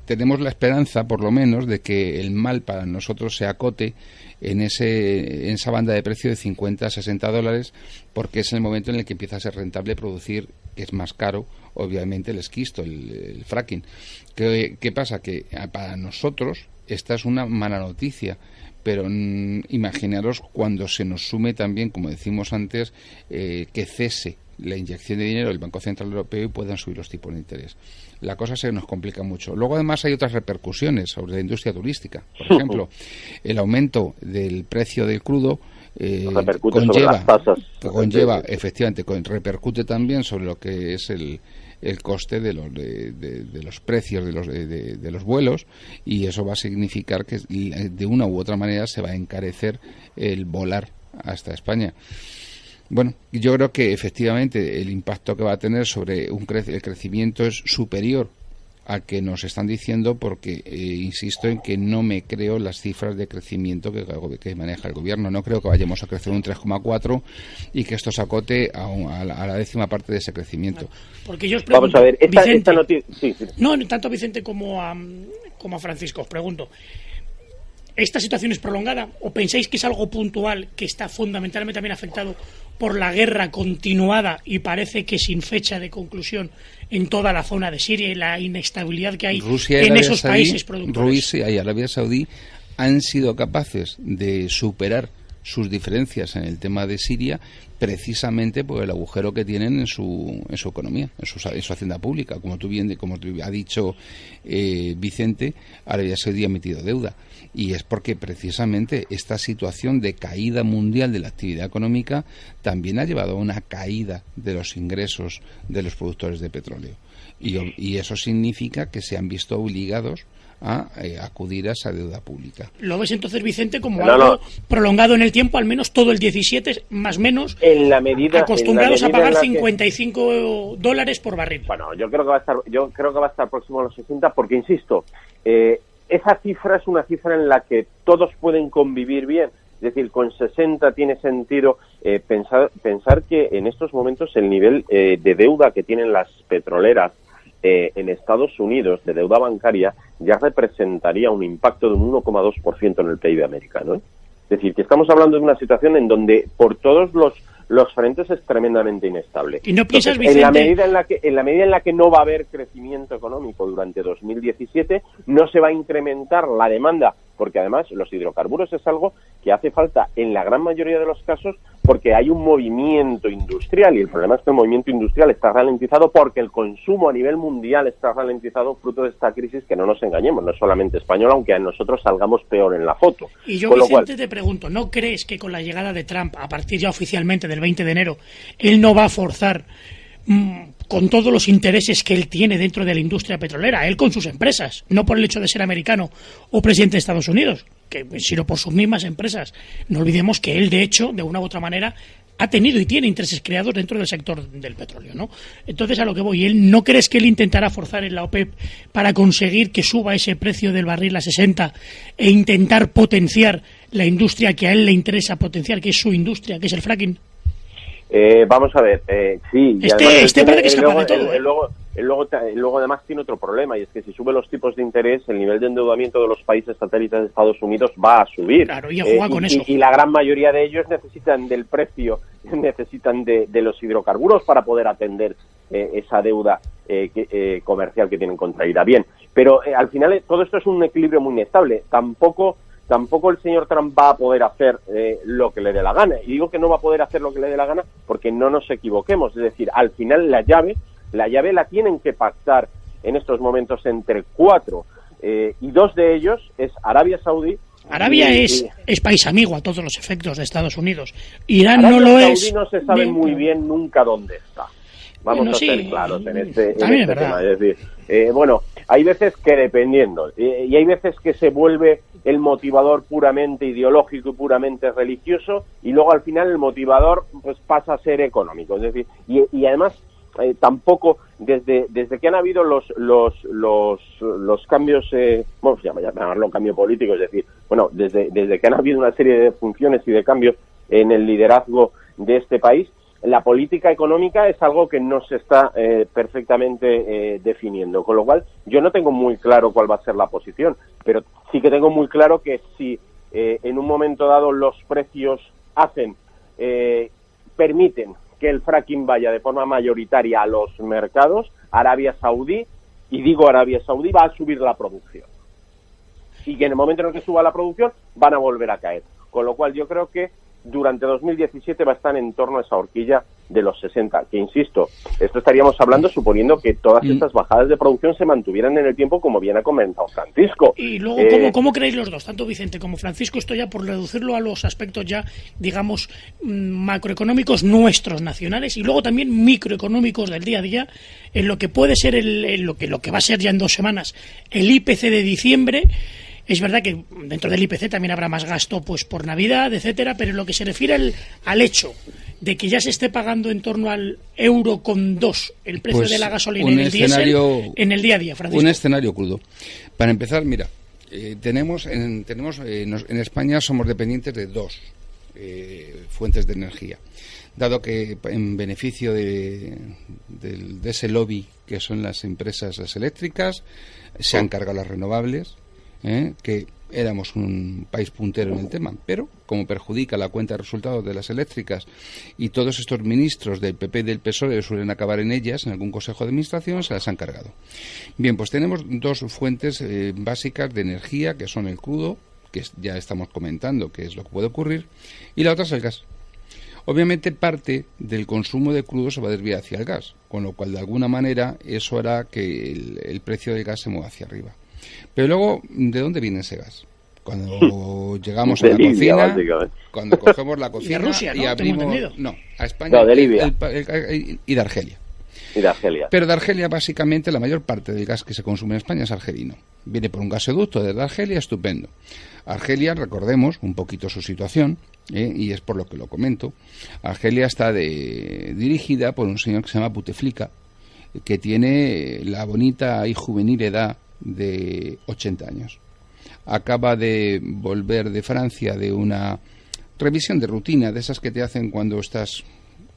tenemos la esperanza, por lo menos, de que el mal para nosotros se acote en esa banda de precio de 50 a 60 dólares, porque es el momento en el que empieza a ser rentable producir, que es más caro, obviamente, el esquisto, el fracking. ¿Qué pasa? Que para nosotros esta es una mala noticia, pero imaginaros cuando se nos sume también, como decimos antes, que cese la inyección de dinero del Banco Central Europeo y puedan subir los tipos de interés. La cosa se nos complica mucho. Luego, además, hay otras repercusiones sobre la industria turística. Por ejemplo, el aumento del precio del crudo repercute también sobre lo que es el coste de los precios de los vuelos, y eso va a significar que de una u otra manera se va a encarecer el volar hasta España. Bueno, yo creo que efectivamente el impacto que va a tener sobre el crecimiento es superior al que nos están diciendo, porque insisto en que no me creo las cifras de crecimiento que maneja el gobierno. No creo que vayamos a crecer un 3,4 y que esto se acote a la 10ª parte de ese crecimiento. Porque yo os pregunto, vamos a ver, esta noticia... Sí. No, tanto a Vicente como a Francisco, os pregunto, ¿esta situación es prolongada o pensáis que es algo puntual que está fundamentalmente también afectado por la guerra continuada y parece que sin fecha de conclusión en toda la zona de Siria y la inestabilidad que hay en esos países productores? Rusia y Arabia Saudí han sido capaces de superar sus diferencias en el tema de Siria precisamente por el agujero que tienen en su economía, en su hacienda pública. Como ha dicho Vicente, Arabia Saudí ha emitido deuda, y es porque precisamente esta situación de caída mundial de la actividad económica también ha llevado a una caída de los ingresos de los productores de petróleo, y eso significa que se han visto obligados a acudir a esa deuda pública. ¿Lo ves entonces, Vicente, como algo prolongado en el tiempo, al menos todo el 17, más o menos, acostumbrados a pagar $55 por barril? Bueno, yo creo que va a estar próximo a los 60, porque insisto, esa cifra es una cifra en la que todos pueden convivir bien. Es decir, con 60 tiene sentido pensar que en estos momentos el nivel de deuda que tienen las petroleras en Estados Unidos, de deuda bancaria, ya representaría un impacto de un 1,2% en el PIB americano. Es decir, que estamos hablando de una situación en donde por todos los frentes es tremendamente inestable. ¿Y no piensas, Entonces, Vicente? en la medida en la que no va a haber crecimiento económico durante 2017, no se va a incrementar la demanda, porque además los hidrocarburos es algo que hace falta en la gran mayoría de los casos, porque hay un movimiento industrial, y el problema es que el movimiento industrial está ralentizado porque el consumo a nivel mundial está ralentizado fruto de esta crisis, que no nos engañemos, no es solamente española, aunque a nosotros salgamos peor en la foto. Y yo, Vicente, te pregunto, ¿no crees que con la llegada de Trump, a partir ya oficialmente del 20 de enero, él no va a forzar con todos los intereses que él tiene dentro de la industria petrolera, él con sus empresas, no por el hecho de ser americano o presidente de Estados Unidos, sino por sus mismas empresas? No olvidemos que él, de hecho, de una u otra manera, ha tenido y tiene intereses creados dentro del sector del petróleo, ¿no? Entonces, a lo que voy, ¿no crees que él intentará forzar en la OPEP para conseguir que suba ese precio del barril a 60 e intentar potenciar la industria que a él le interesa potenciar, que es su industria, que es el fracking? Vamos a ver, sí. Este parece que es capaz de todo. Luego además tiene otro problema, y es que si sube los tipos de interés, el nivel de endeudamiento de los países satélites de Estados Unidos va a subir. Claro, y juega con eso. Y la gran mayoría de ellos necesitan del precio, necesitan de los hidrocarburos para poder atender esa deuda comercial que tienen contraída. Bien, pero al final todo esto es un equilibrio muy inestable. Tampoco el señor Trump va a poder hacer lo que le dé la gana. Y digo que no va a poder hacer lo que le dé la gana porque no nos equivoquemos. Es decir, al final la llave la tienen que pactar en estos momentos entre 4 y 2 de ellos es Arabia Saudí. Arabia es país amigo a todos los efectos de Estados Unidos. Irán Arabia no lo Saudí es. No se sabe muy bien nunca dónde está. Vamos a ser claros en este tema. Es decir, hay veces que dependiendo, y hay veces que se vuelve el motivador puramente ideológico y puramente religioso, y luego al final el motivador pues pasa a ser económico. Es decir, y además tampoco desde que han habido los cambios, llamarlo cambio político, es decir, desde que han habido una serie de funciones y de cambios en el liderazgo de este país, la política económica es algo que no se está perfectamente definiendo, con lo cual yo no tengo muy claro cuál va a ser la posición, pero sí que tengo muy claro que si en un momento dado los precios permiten que el fracking vaya de forma mayoritaria a los mercados, Arabia Saudí, y digo Arabia Saudí, va a subir la producción. Y que en el momento en el que suba la producción van a volver a caer. Con lo cual yo creo que durante 2017 va a estar en torno a esa horquilla de los 60, que insisto, esto estaríamos hablando suponiendo que todas estas bajadas de producción se mantuvieran en el tiempo, como bien ha comentado Francisco. Y luego, ¿cómo creéis los dos, tanto Vicente como Francisco, esto ya por reducirlo a los aspectos ya, digamos, macroeconómicos nuestros, nacionales, y luego también microeconómicos del día a día, en lo que puede ser lo que va a ser ya en 2 semanas, el IPC de diciembre? Es verdad que dentro del IPC también habrá más gasto pues por Navidad, etcétera, pero en lo que se refiere al hecho de que ya se esté pagando en torno al €1,2 el precio de la gasolina y del diésel en el día a día, Francisco. Un escenario crudo. Para empezar, mira, tenemos en España somos dependientes de 2 fuentes de energía, dado que en beneficio de ese lobby que son las empresas eléctricas, se han cargado las renovables, que éramos un país puntero en el tema, pero como perjudica la cuenta de resultados de las eléctricas y todos estos ministros del PP y del PSOE suelen acabar en ellas, en algún consejo de administración, se las han cargado. Bien, pues tenemos 2 fuentes básicas de energía, que son el crudo, que ya estamos comentando que es lo que puede ocurrir, y la otra es el gas. Obviamente parte del consumo de crudo se va a desviar hacia el gas, con lo cual de alguna manera eso hará que el precio del gas se mueva hacia arriba. Pero luego, ¿de dónde viene ese gas? Cuando llegamos a la cocina, cuando cogemos la cocina y Rusia, ¿no? Y abrimos... No, a España. No, de Libia. Y de Argelia. Pero de Argelia, básicamente, la mayor parte del gas que se consume en España es argelino. Viene por un gasoducto desde Argelia, estupendo. Argelia, recordemos un poquito su situación, y es por lo que lo comento. Argelia está dirigida por un señor que se llama Bouteflika, que tiene la bonita y juvenil edad de 80 años. Acaba de volver de Francia de una revisión de rutina, de esas que te hacen cuando estás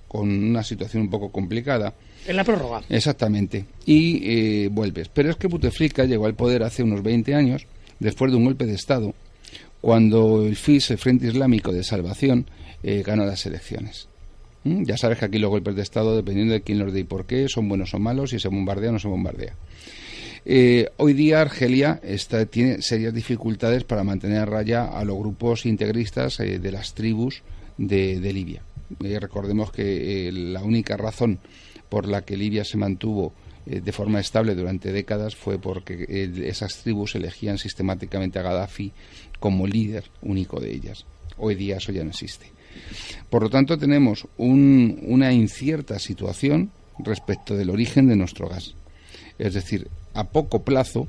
con una situación un poco complicada. En la prórroga. Exactamente. Y vuelves. Pero es que Bouteflika llegó al poder hace unos 20 años, después de un golpe de Estado, cuando el FIS, el Frente Islámico de Salvación, ganó las elecciones. Ya sabes que aquí los golpes de Estado, dependiendo de quién los dé y por qué, son buenos o malos, si se bombardea o no se bombardea. Hoy día Argelia tiene serias dificultades para mantener a raya a los grupos integristas de las tribus de Libia. Recordemos que la única razón por la que Libia se mantuvo de forma estable durante décadas fue porque esas tribus elegían sistemáticamente a Gaddafi como líder único de ellas. Hoy día eso ya no existe. Por lo tanto, tenemos una incierta situación respecto del origen de nuestro gas. Es decir, a poco plazo,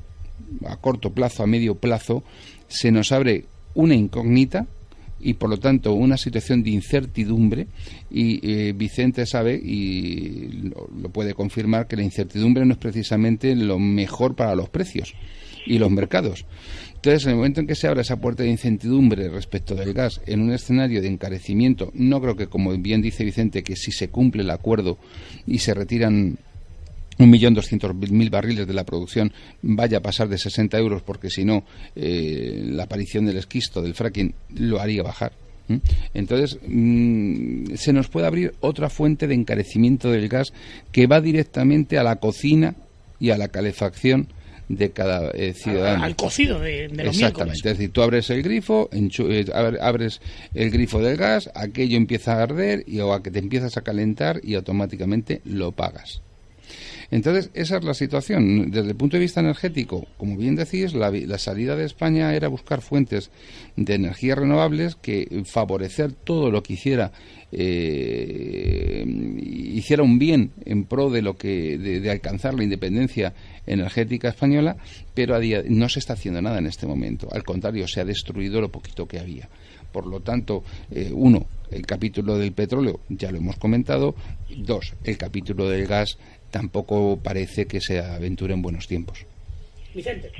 a corto plazo, a medio plazo, se nos abre una incógnita y por lo tanto una situación de incertidumbre, y Vicente sabe y lo puede confirmar que la incertidumbre no es precisamente lo mejor para los precios y los mercados. Entonces, en el momento en que se abra esa puerta de incertidumbre respecto del gas en un escenario de encarecimiento, no creo que, como bien dice Vicente, que si se cumple el acuerdo y se retiran 1.200.000 barriles de la producción vaya a pasar de 60 euros, porque si no, la aparición del esquisto, del fracking, lo haría bajar. Entonces, se nos puede abrir otra fuente de encarecimiento del gas que va directamente a la cocina y a la calefacción de cada ciudadano. Al cocido de los Exactamente, miércoles. es decir, tú abres el grifo, abres el grifo del gas, aquello empieza a arder o a que te empiezas a calentar y automáticamente lo pagas. Entonces, esa es la situación. Desde el punto de vista energético, como bien decís, la salida de España era buscar fuentes de energías renovables que favorecer todo lo que hiciera un bien en pro de lo que de alcanzar la independencia energética española, pero no se está haciendo nada en este momento. Al contrario, se ha destruido lo poquito que había. Por lo tanto, uno, el capítulo del petróleo ya lo hemos comentado. Dos, el capítulo del gas tampoco parece que se aventure en buenos tiempos. Vicente.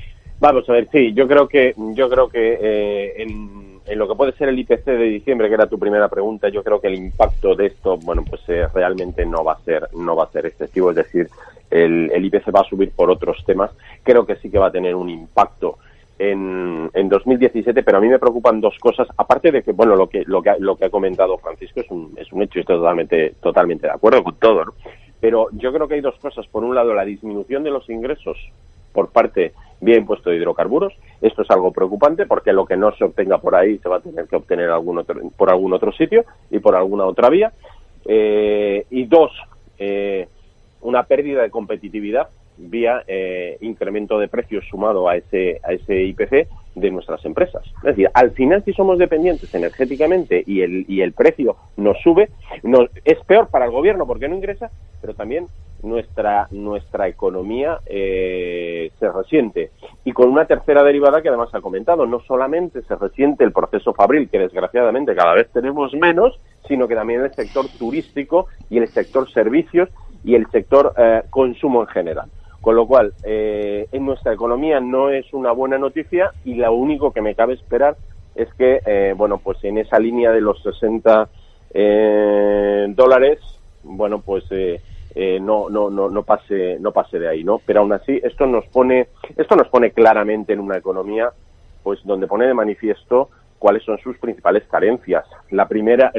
Vamos a ver, sí, yo creo que en lo que puede ser el IPC de diciembre, que era tu primera pregunta, yo creo que el impacto de esto, bueno, pues realmente no va a ser excesivo, es decir, el IPC va a subir por otros temas. Creo que sí que va a tener un impacto en 2017, pero a mí me preocupan dos cosas, aparte de que, bueno, lo que ha comentado Francisco es un hecho, y estoy totalmente de acuerdo con todo, ¿no? Pero yo creo que hay dos cosas. Por un lado, la disminución de los ingresos por parte vía impuesto de hidrocarburos. Esto es algo preocupante, porque lo que no se obtenga por ahí se va a tener que obtener por algún otro sitio y por alguna otra vía. Y dos, una pérdida de competitividad vía incremento de precios sumado a ese IPC de nuestras empresas. Es decir, al final, si somos dependientes energéticamente y el precio nos sube, es peor para el gobierno porque no ingresa, pero también nuestra economía se resiente. Y con una tercera derivada que además ha comentado, no solamente se resiente el proceso fabril, que desgraciadamente cada vez tenemos menos, sino que también el sector turístico y el sector servicios y el sector consumo en general. Con lo cual, en nuestra economía no es una buena noticia, y lo único que me cabe esperar es que, bueno, pues en esa línea de los $60, bueno, pues no pase de ahí, ¿no? Pero aún así, esto nos pone claramente en una economía, pues donde pone de manifiesto cuáles son sus principales carencias. La primera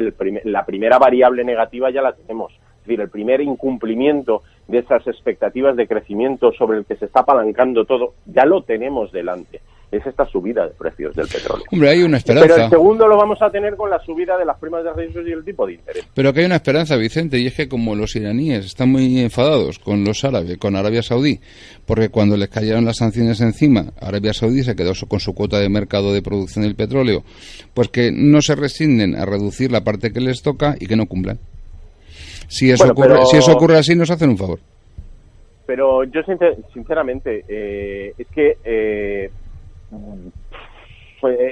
variable negativa ya la tenemos. Es decir, el primer incumplimiento de esas expectativas de crecimiento sobre el que se está apalancando todo, ya lo tenemos delante. Es esta subida de precios del petróleo. Hombre, hay una esperanza. Pero el segundo lo vamos a tener con la subida de las primas de riesgo y el tipo de interés. Pero que hay una esperanza, Vicente, y es que como los iraníes están muy enfadados con los árabes, con Arabia Saudí, porque cuando les cayeron las sanciones encima, Arabia Saudí se quedó con su cuota de mercado de producción del petróleo, pues que no se resignen a reducir la parte que les toca y que no cumplan. Si eso ocurre así, nos hacen un favor. Pero yo sinceramente, es que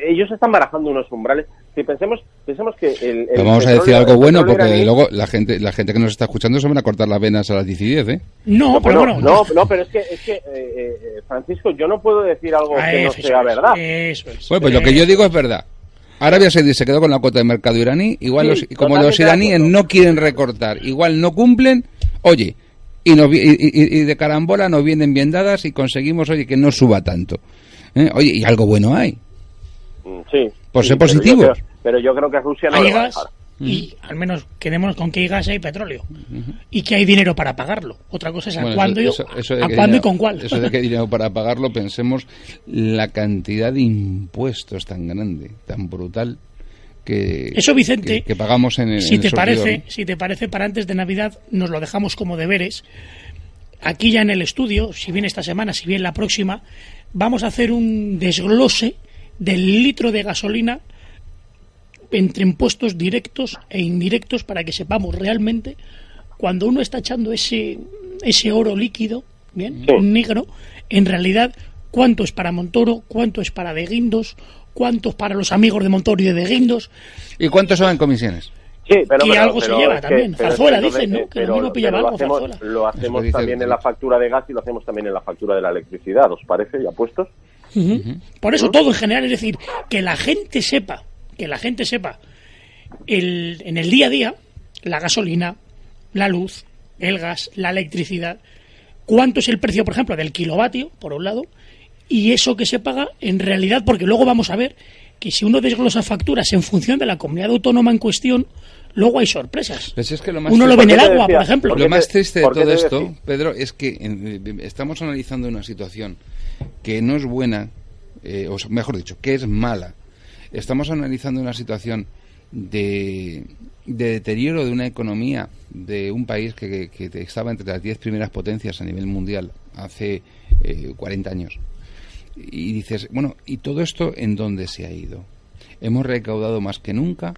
ellos están barajando unos umbrales. Si pensemos que vamos a decir algo bueno, porque luego la gente que nos está escuchando se van a cortar las venas a las 10 y 10, ¿eh? No, pero es que Francisco, yo no puedo decir algo que no sea verdad. Eso es. Bueno, pues lo que yo digo es verdad. Arabia Saudí se quedó con la cuota de mercado iraní, igual como los iraníes no quieren recortar, igual no cumplen, oye, y de carambola nos vienen bien dadas y conseguimos, oye, que no suba tanto. Oye, y algo bueno hay. Sí. Por ser positivo. Pero yo creo que Rusia no lo va a dejar. Y al menos quedémonos con que hay gas y hay petróleo. Y que hay dinero para pagarlo. Otra cosa es cuándo y con cuál. Eso de que hay dinero para pagarlo, pensemos la cantidad de impuestos tan grande, tan brutal, que eso, Vicente, que pagamos en el surtidor. Si te parece, para antes de Navidad nos lo dejamos como deberes. Aquí ya en el estudio, si bien esta semana, si bien la próxima, vamos a hacer un desglose del litro de gasolina entre impuestos directos e indirectos, para que sepamos realmente, cuando uno está echando ese oro líquido, bien, negro, en realidad cuánto es para Montoro, cuánto es para De Guindos, cuántos para los amigos de Montoro y de Guindos. ¿Y cuántos son en comisiones? Sí, pero que algo se lleva también. Zarzuela, dicen, ¿no? Que lo mismo pillaba algo, Zarzuela. Lo hacemos también en la factura de gas y lo hacemos también en la factura de la electricidad, ¿os parece? ¿Ya puestos? Por eso todo en general, es decir, que la gente sepa, en el día a día, la gasolina, la luz, el gas, la electricidad, cuánto es el precio, por ejemplo, del kilovatio, por un lado, y eso que se paga en realidad, porque luego vamos a ver que si uno desglosa facturas en función de la comunidad autónoma en cuestión, luego hay sorpresas. Pues es que lo más uno lo ve en el agua, por ejemplo. Lo más triste de todo esto, Pedro, es que estamos analizando una situación que no es buena, o mejor dicho, que es mala. Estamos analizando una situación de deterioro de una economía de un país que estaba entre las 10 primeras potencias a nivel mundial hace 40 años. Y dices, bueno, ¿y todo esto en dónde se ha ido? Hemos recaudado más que nunca,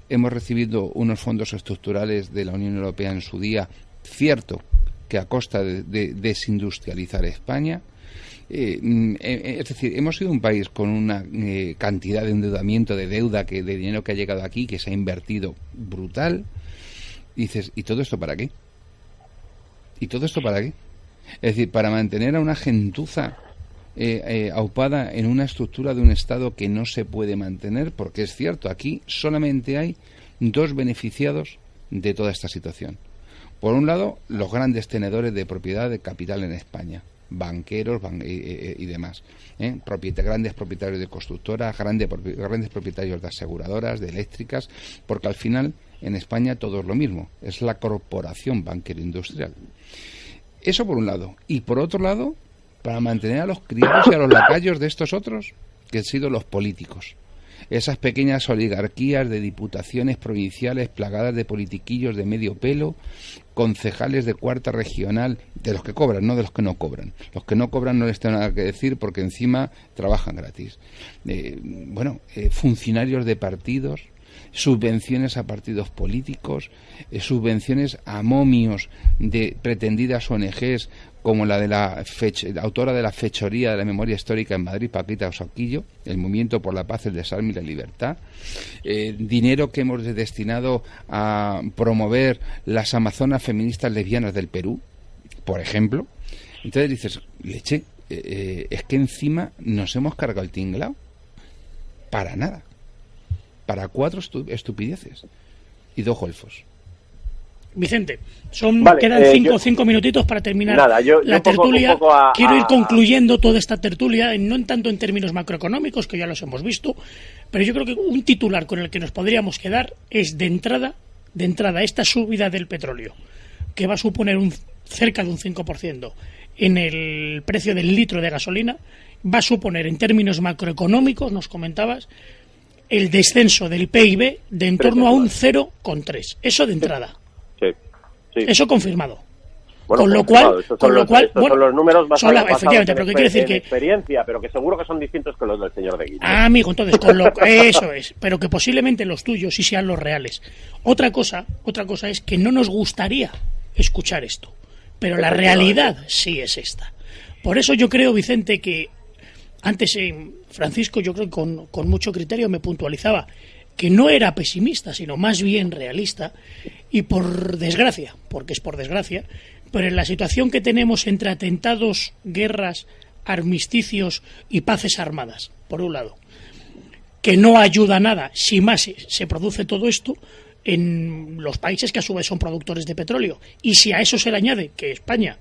hemos recibido unos fondos estructurales de la Unión Europea en su día, cierto que a costa de desindustrializar España. Es decir, hemos sido un país con una cantidad de endeudamiento, de deuda, de dinero que ha llegado aquí, que se ha invertido brutal. Y dices, ¿y todo esto para qué? ¿Y todo esto para qué? Es decir, para mantener a una gentuza aupada en una estructura de un Estado que no se puede mantener, porque es cierto, aquí solamente hay dos beneficiados de toda esta situación. Por un lado, los grandes tenedores de propiedad de capital en España, banqueros y demás, grandes propietarios de constructoras, grandes propietarios de aseguradoras, de eléctricas, porque al final en España todo es lo mismo, es la corporación banquero industrial. Eso por un lado. Y por otro lado, para mantener a los criados y a los lacayos de estos otros, que han sido los políticos. Esas pequeñas oligarquías de diputaciones provinciales plagadas de politiquillos de medio pelo, concejales de cuarta regional, de los que cobran, no de los que no cobran. Los que no cobran no les tengo nada que decir porque encima trabajan gratis. Funcionarios de partidos, subvenciones a partidos políticos, subvenciones a momios de pretendidas ONGs como la de la autora de la fechoría de la memoria histórica en Madrid, Paquita Osorquillo, el Movimiento por la Paz, el Desarme y la Libertad, dinero que hemos destinado a promover las amazonas feministas lesbianas del Perú, por ejemplo. Entonces dices, leche, es que encima nos hemos cargado el tinglao para nada, para 4 estupideces y 2 golfos. Vicente, quedan 5 minutitos para terminar la tertulia. Quiero ir concluyendo toda esta tertulia, no en tanto en términos macroeconómicos, que ya los hemos visto, pero yo creo que un titular con el que nos podríamos quedar es de entrada esta subida del petróleo, que va a suponer cerca de un 5% en el precio del litro de gasolina, va a suponer en términos macroeconómicos, nos comentabas, el descenso del PIB de en torno a un 0,3. Eso de entrada. Sí. Eso confirmado. Bueno, con lo cual, son los números basados efectivamente, pero ¿qué quiere decir? Que experiencia, pero que seguro que son distintos que los del señor de Guindos. Amigo, entonces, eso es, pero que posiblemente los tuyos sí sean los reales. Otra cosa es que no nos gustaría escuchar esto, pero la realidad sí es esta. Por eso yo creo, Vicente, que antes Francisco, yo creo que con mucho criterio me puntualizaba que no era pesimista, sino más bien realista, y por desgracia, porque es por desgracia, pero en la situación que tenemos entre atentados, guerras, armisticios y paces armadas, por un lado, que no ayuda a nada si más se produce todo esto en los países que a su vez son productores de petróleo, y si a eso se le añade que España,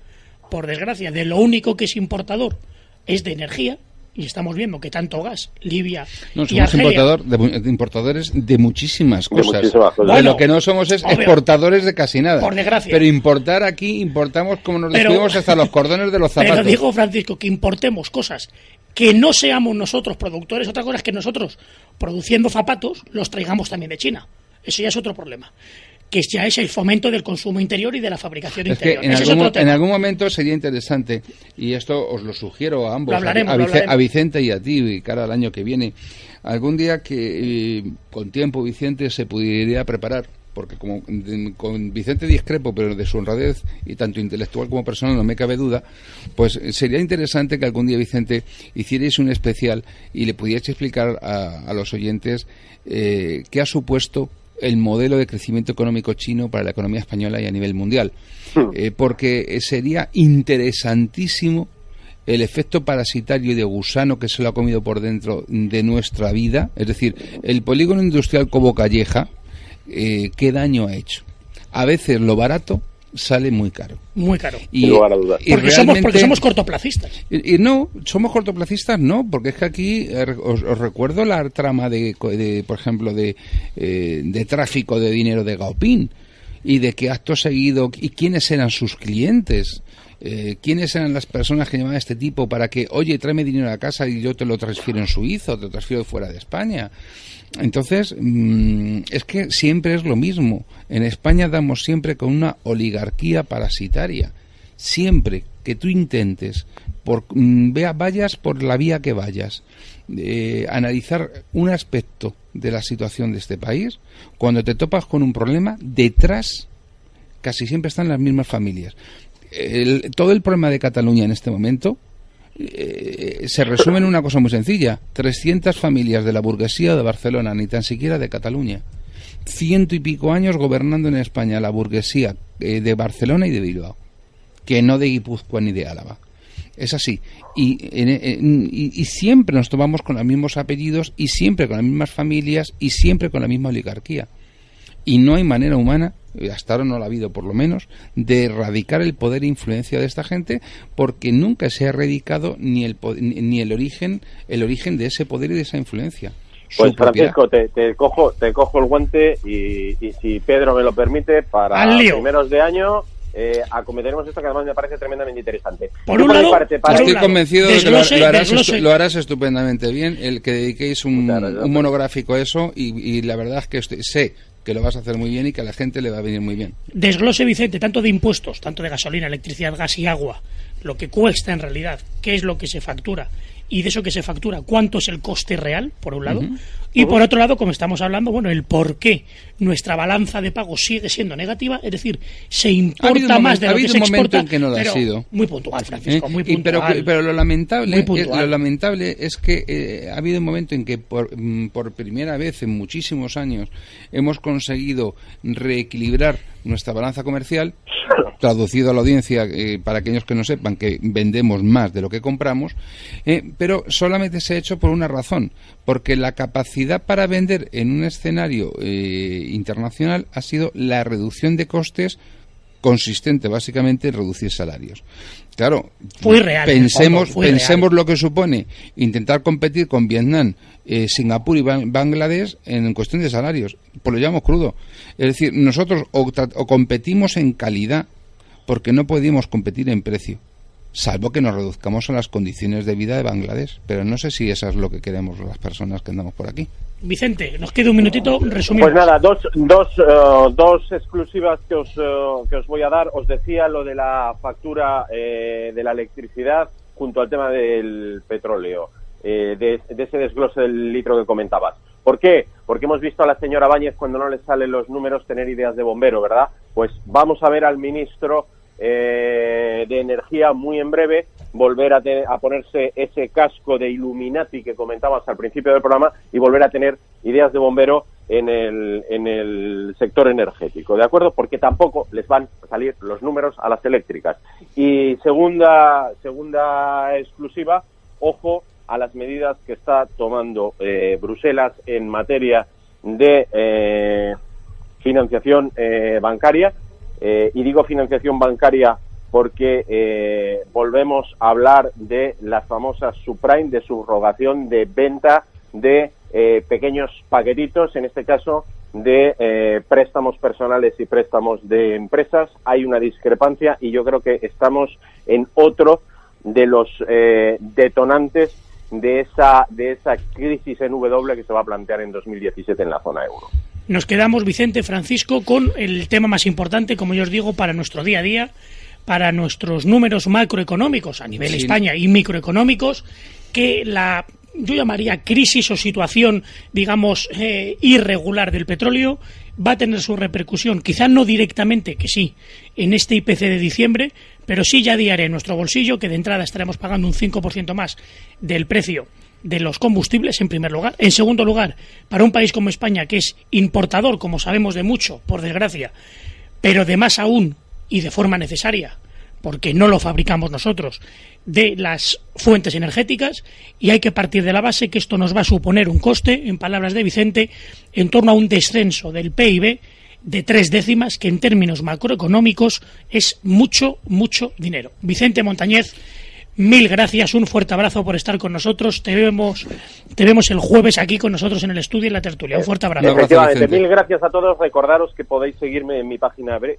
por desgracia, de lo único que es importador es de energía, y estamos viendo que tanto gas, Libia y Argelia... importadores de muchísimas cosas. Bueno, lo que no somos es exportadores de casi nada. Por desgracia. Pero importamos como nos describimos hasta los cordones de los zapatos. Pero digo, Francisco, que importemos cosas que no seamos nosotros productores. Otra cosa es que nosotros, produciendo zapatos, los traigamos también de China. Eso ya es otro problema, que ya es el fomento del consumo interior y de la fabricación interior. Que en algún momento sería interesante, y esto os lo sugiero a ambos, a Vicente y a ti, y cara al año que viene, algún día que con tiempo Vicente se pudiera preparar, porque como con Vicente discrepo, pero de su honradez y tanto intelectual como personal no me cabe duda, pues sería interesante que algún día, Vicente, hicierais un especial y le pudierais explicar a los oyentes qué ha supuesto el modelo de crecimiento económico chino para la economía española y a nivel mundial, porque sería interesantísimo el efecto parasitario y de gusano que se lo ha comido por dentro de nuestra vida, es decir, el polígono industrial Cobo Calleja, qué daño ha hecho. A veces lo barato sale muy caro. Muy caro. Sin lugar a dudas. Porque somos cortoplacistas. Y no, somos cortoplacistas no, porque es que aquí os recuerdo la trama de por ejemplo, de tráfico de dinero de Gaoping, y de que acto seguido, y quiénes eran sus clientes. ¿Quiénes eran las personas que llamaban a este tipo para que, oye, tráeme dinero a casa y yo te lo transfiero en Suiza o te lo transfiero fuera de España? Entonces, es que siempre es lo mismo. En España damos siempre con una oligarquía parasitaria. Siempre que tú intentes, vayas por la vía que vayas, analizar un aspecto de la situación de este país, cuando te topas con un problema, detrás casi siempre están las mismas familias. Todo el problema de Cataluña en este momento se resume en una cosa muy sencilla: 300 familias de la burguesía de Barcelona, ni tan siquiera de Cataluña. 100 y pico años gobernando en España la burguesía de Barcelona y de Bilbao, que no de Guipúzcoa ni de Álava. Es así. Y siempre nos tomamos con los mismos apellidos, y siempre con las mismas familias, y siempre con la misma oligarquía. Y no hay manera humana, hasta ahora no la ha habido por lo menos, de erradicar el poder e influencia de esta gente, porque nunca se ha erradicado ni el origen de ese poder y de esa influencia. Pues Francisco, te cojo el guante y si Pedro me lo permite, para primeros de año acometeremos esto, que además me parece tremendamente interesante. Estoy convencido de que lo harás estupendamente bien, el que dediquéis un monográfico a eso, y la verdad es que sé que lo vas a hacer muy bien y que a la gente le va a venir muy bien. Desglose, Vicente, tanto de impuestos, tanto de gasolina, electricidad, gas y agua, lo que cuesta en realidad, qué es lo que se factura, y de eso que se factura, cuánto es el coste real, por un lado, y por otro lado, como estamos hablando, bueno, el por qué nuestra balanza de pagos sigue siendo negativa, es decir, se importa más de lo que se exporta, en que no lo pero ha sido. Muy puntual, Francisco, muy puntual. Pero lo lamentable es que ha habido un momento en que por primera vez en muchísimos años hemos conseguido reequilibrar nuestra balanza comercial, traducido a la audiencia, para aquellos que no sepan, que vendemos más de lo que compramos, pero solamente se ha hecho por una razón, porque la capacidad para vender en un escenario internacional ha sido la reducción de costes, consistente básicamente en reducir salarios. Claro, pensemos lo que supone intentar competir con Vietnam, Singapur y Bangladesh en cuestión de salarios, pues lo llamamos crudo. Es decir, nosotros o competimos en calidad, porque no podemos competir en precio, salvo que nos reduzcamos a las condiciones de vida de Bangladesh, pero no sé si eso es lo que queremos las personas que andamos por aquí. Vicente, nos queda un minutito, resumimos. Pues nada, dos exclusivas que os voy a dar. Os decía lo de la factura de la electricidad junto al tema del petróleo, de ese desglose del litro que comentabas. ¿Por qué? Porque hemos visto a la señora Báñez, cuando no le salen los números, tener ideas de bombero, ¿verdad? Pues vamos a ver al ministro de Energía muy en breve volver a ponerse ese casco de Illuminati que comentabas al principio del programa y volver a tener ideas de bombero en el sector energético, ¿de acuerdo? Porque tampoco les van a salir los números a las eléctricas. Y segunda exclusiva, ojo a las medidas que está tomando Bruselas en materia de financiación bancaria. Y digo financiación bancaria porque volvemos a hablar de las famosas subprime, de subrogación de venta de pequeños paquetitos, en este caso de préstamos personales y préstamos de empresas. Hay una discrepancia y yo creo que estamos en otro de los detonantes de esa crisis en W que se va a plantear en 2017 en la zona euro. Nos quedamos, Vicente, Francisco, con el tema más importante, como yo os digo, para nuestro día a día, para nuestros números macroeconómicos a nivel España y microeconómicos, que la yo llamaría crisis o situación, digamos, irregular del petróleo, va a tener su repercusión, quizá no directamente, que sí, en este IPC de diciembre, pero sí ya diaria en nuestro bolsillo, que de entrada estaremos pagando un 5% más del precio de los combustibles, en primer lugar. En segundo lugar, para un país como España, que es importador, como sabemos, de mucho, por desgracia, pero de más aún, y de forma necesaria, porque no lo fabricamos nosotros, de las fuentes energéticas, y hay que partir de la base que esto nos va a suponer un coste, en palabras de Vicente, en torno a un descenso del PIB de 3 décimas, que en términos macroeconómicos es mucho, mucho dinero. Vicente Montañez, mil gracias, un fuerte abrazo por estar con nosotros. Te vemos el jueves aquí con nosotros en el estudio y en la tertulia. Un fuerte abrazo. Efectivamente, mil gracias a todos. Recordaros que podéis seguirme en mi página web,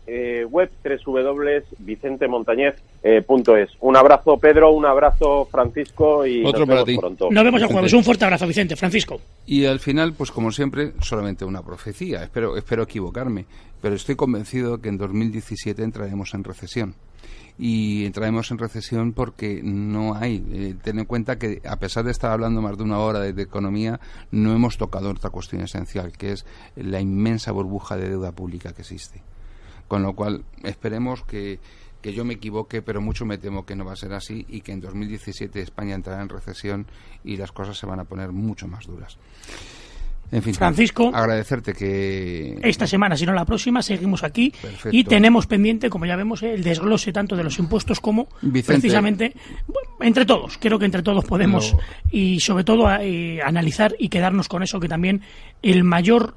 www.vicentemontañez.es. Un abrazo, Pedro, un abrazo, Francisco, y otro nos vemos para ti. pronto. Nos vemos el jueves. Un fuerte abrazo, Vicente. Francisco. Y al final, pues como siempre, solamente una profecía. Espero equivocarme, pero estoy convencido que en 2017 entraremos en recesión. Y entraremos en recesión porque no hay. Ten en cuenta que, a pesar de estar hablando más de una hora de economía, no hemos tocado otra cuestión esencial, que es la inmensa burbuja de deuda pública que existe. Con lo cual, esperemos que yo me equivoque, pero mucho me temo que no va a ser así y que en 2017 España entrará en recesión y las cosas se van a poner mucho más duras. En fin, Francisco, agradecerte que esta semana, si no la próxima, seguimos aquí. Perfecto. Y tenemos pendiente, como ya vemos, el desglose tanto de los impuestos como, Vicente, precisamente, entre todos. Creo que entre todos podemos, y sobre todo, analizar y quedarnos con eso, que también el mayor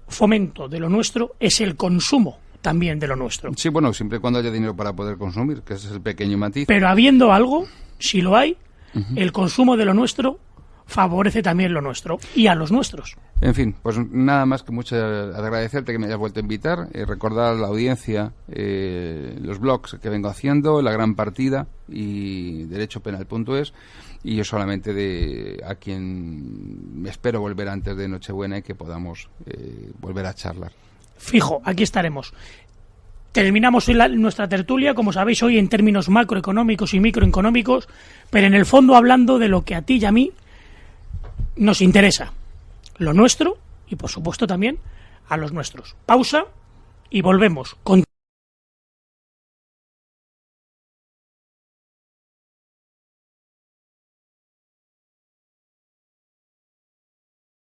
fomento de lo nuestro es el consumo también de lo nuestro. Sí, bueno, siempre y cuando haya dinero para poder consumir, que ese es el pequeño matiz. Pero habiendo algo, si lo hay, el consumo de lo nuestro favorece también lo nuestro y a los nuestros. En fin, pues nada más que mucho agradecerte que me hayas vuelto a invitar, recordar a la audiencia los blogs que vengo haciendo, La Gran Partida y derechopenal.es, y yo solamente a quien espero volver antes de Nochebuena y que podamos volver a charlar. Fijo, aquí estaremos. Terminamos hoy nuestra tertulia, como sabéis, hoy en términos macroeconómicos y microeconómicos, pero en el fondo hablando de lo que a ti y a mí nos interesa, lo nuestro y por supuesto también a los nuestros. Pausa y volvemos con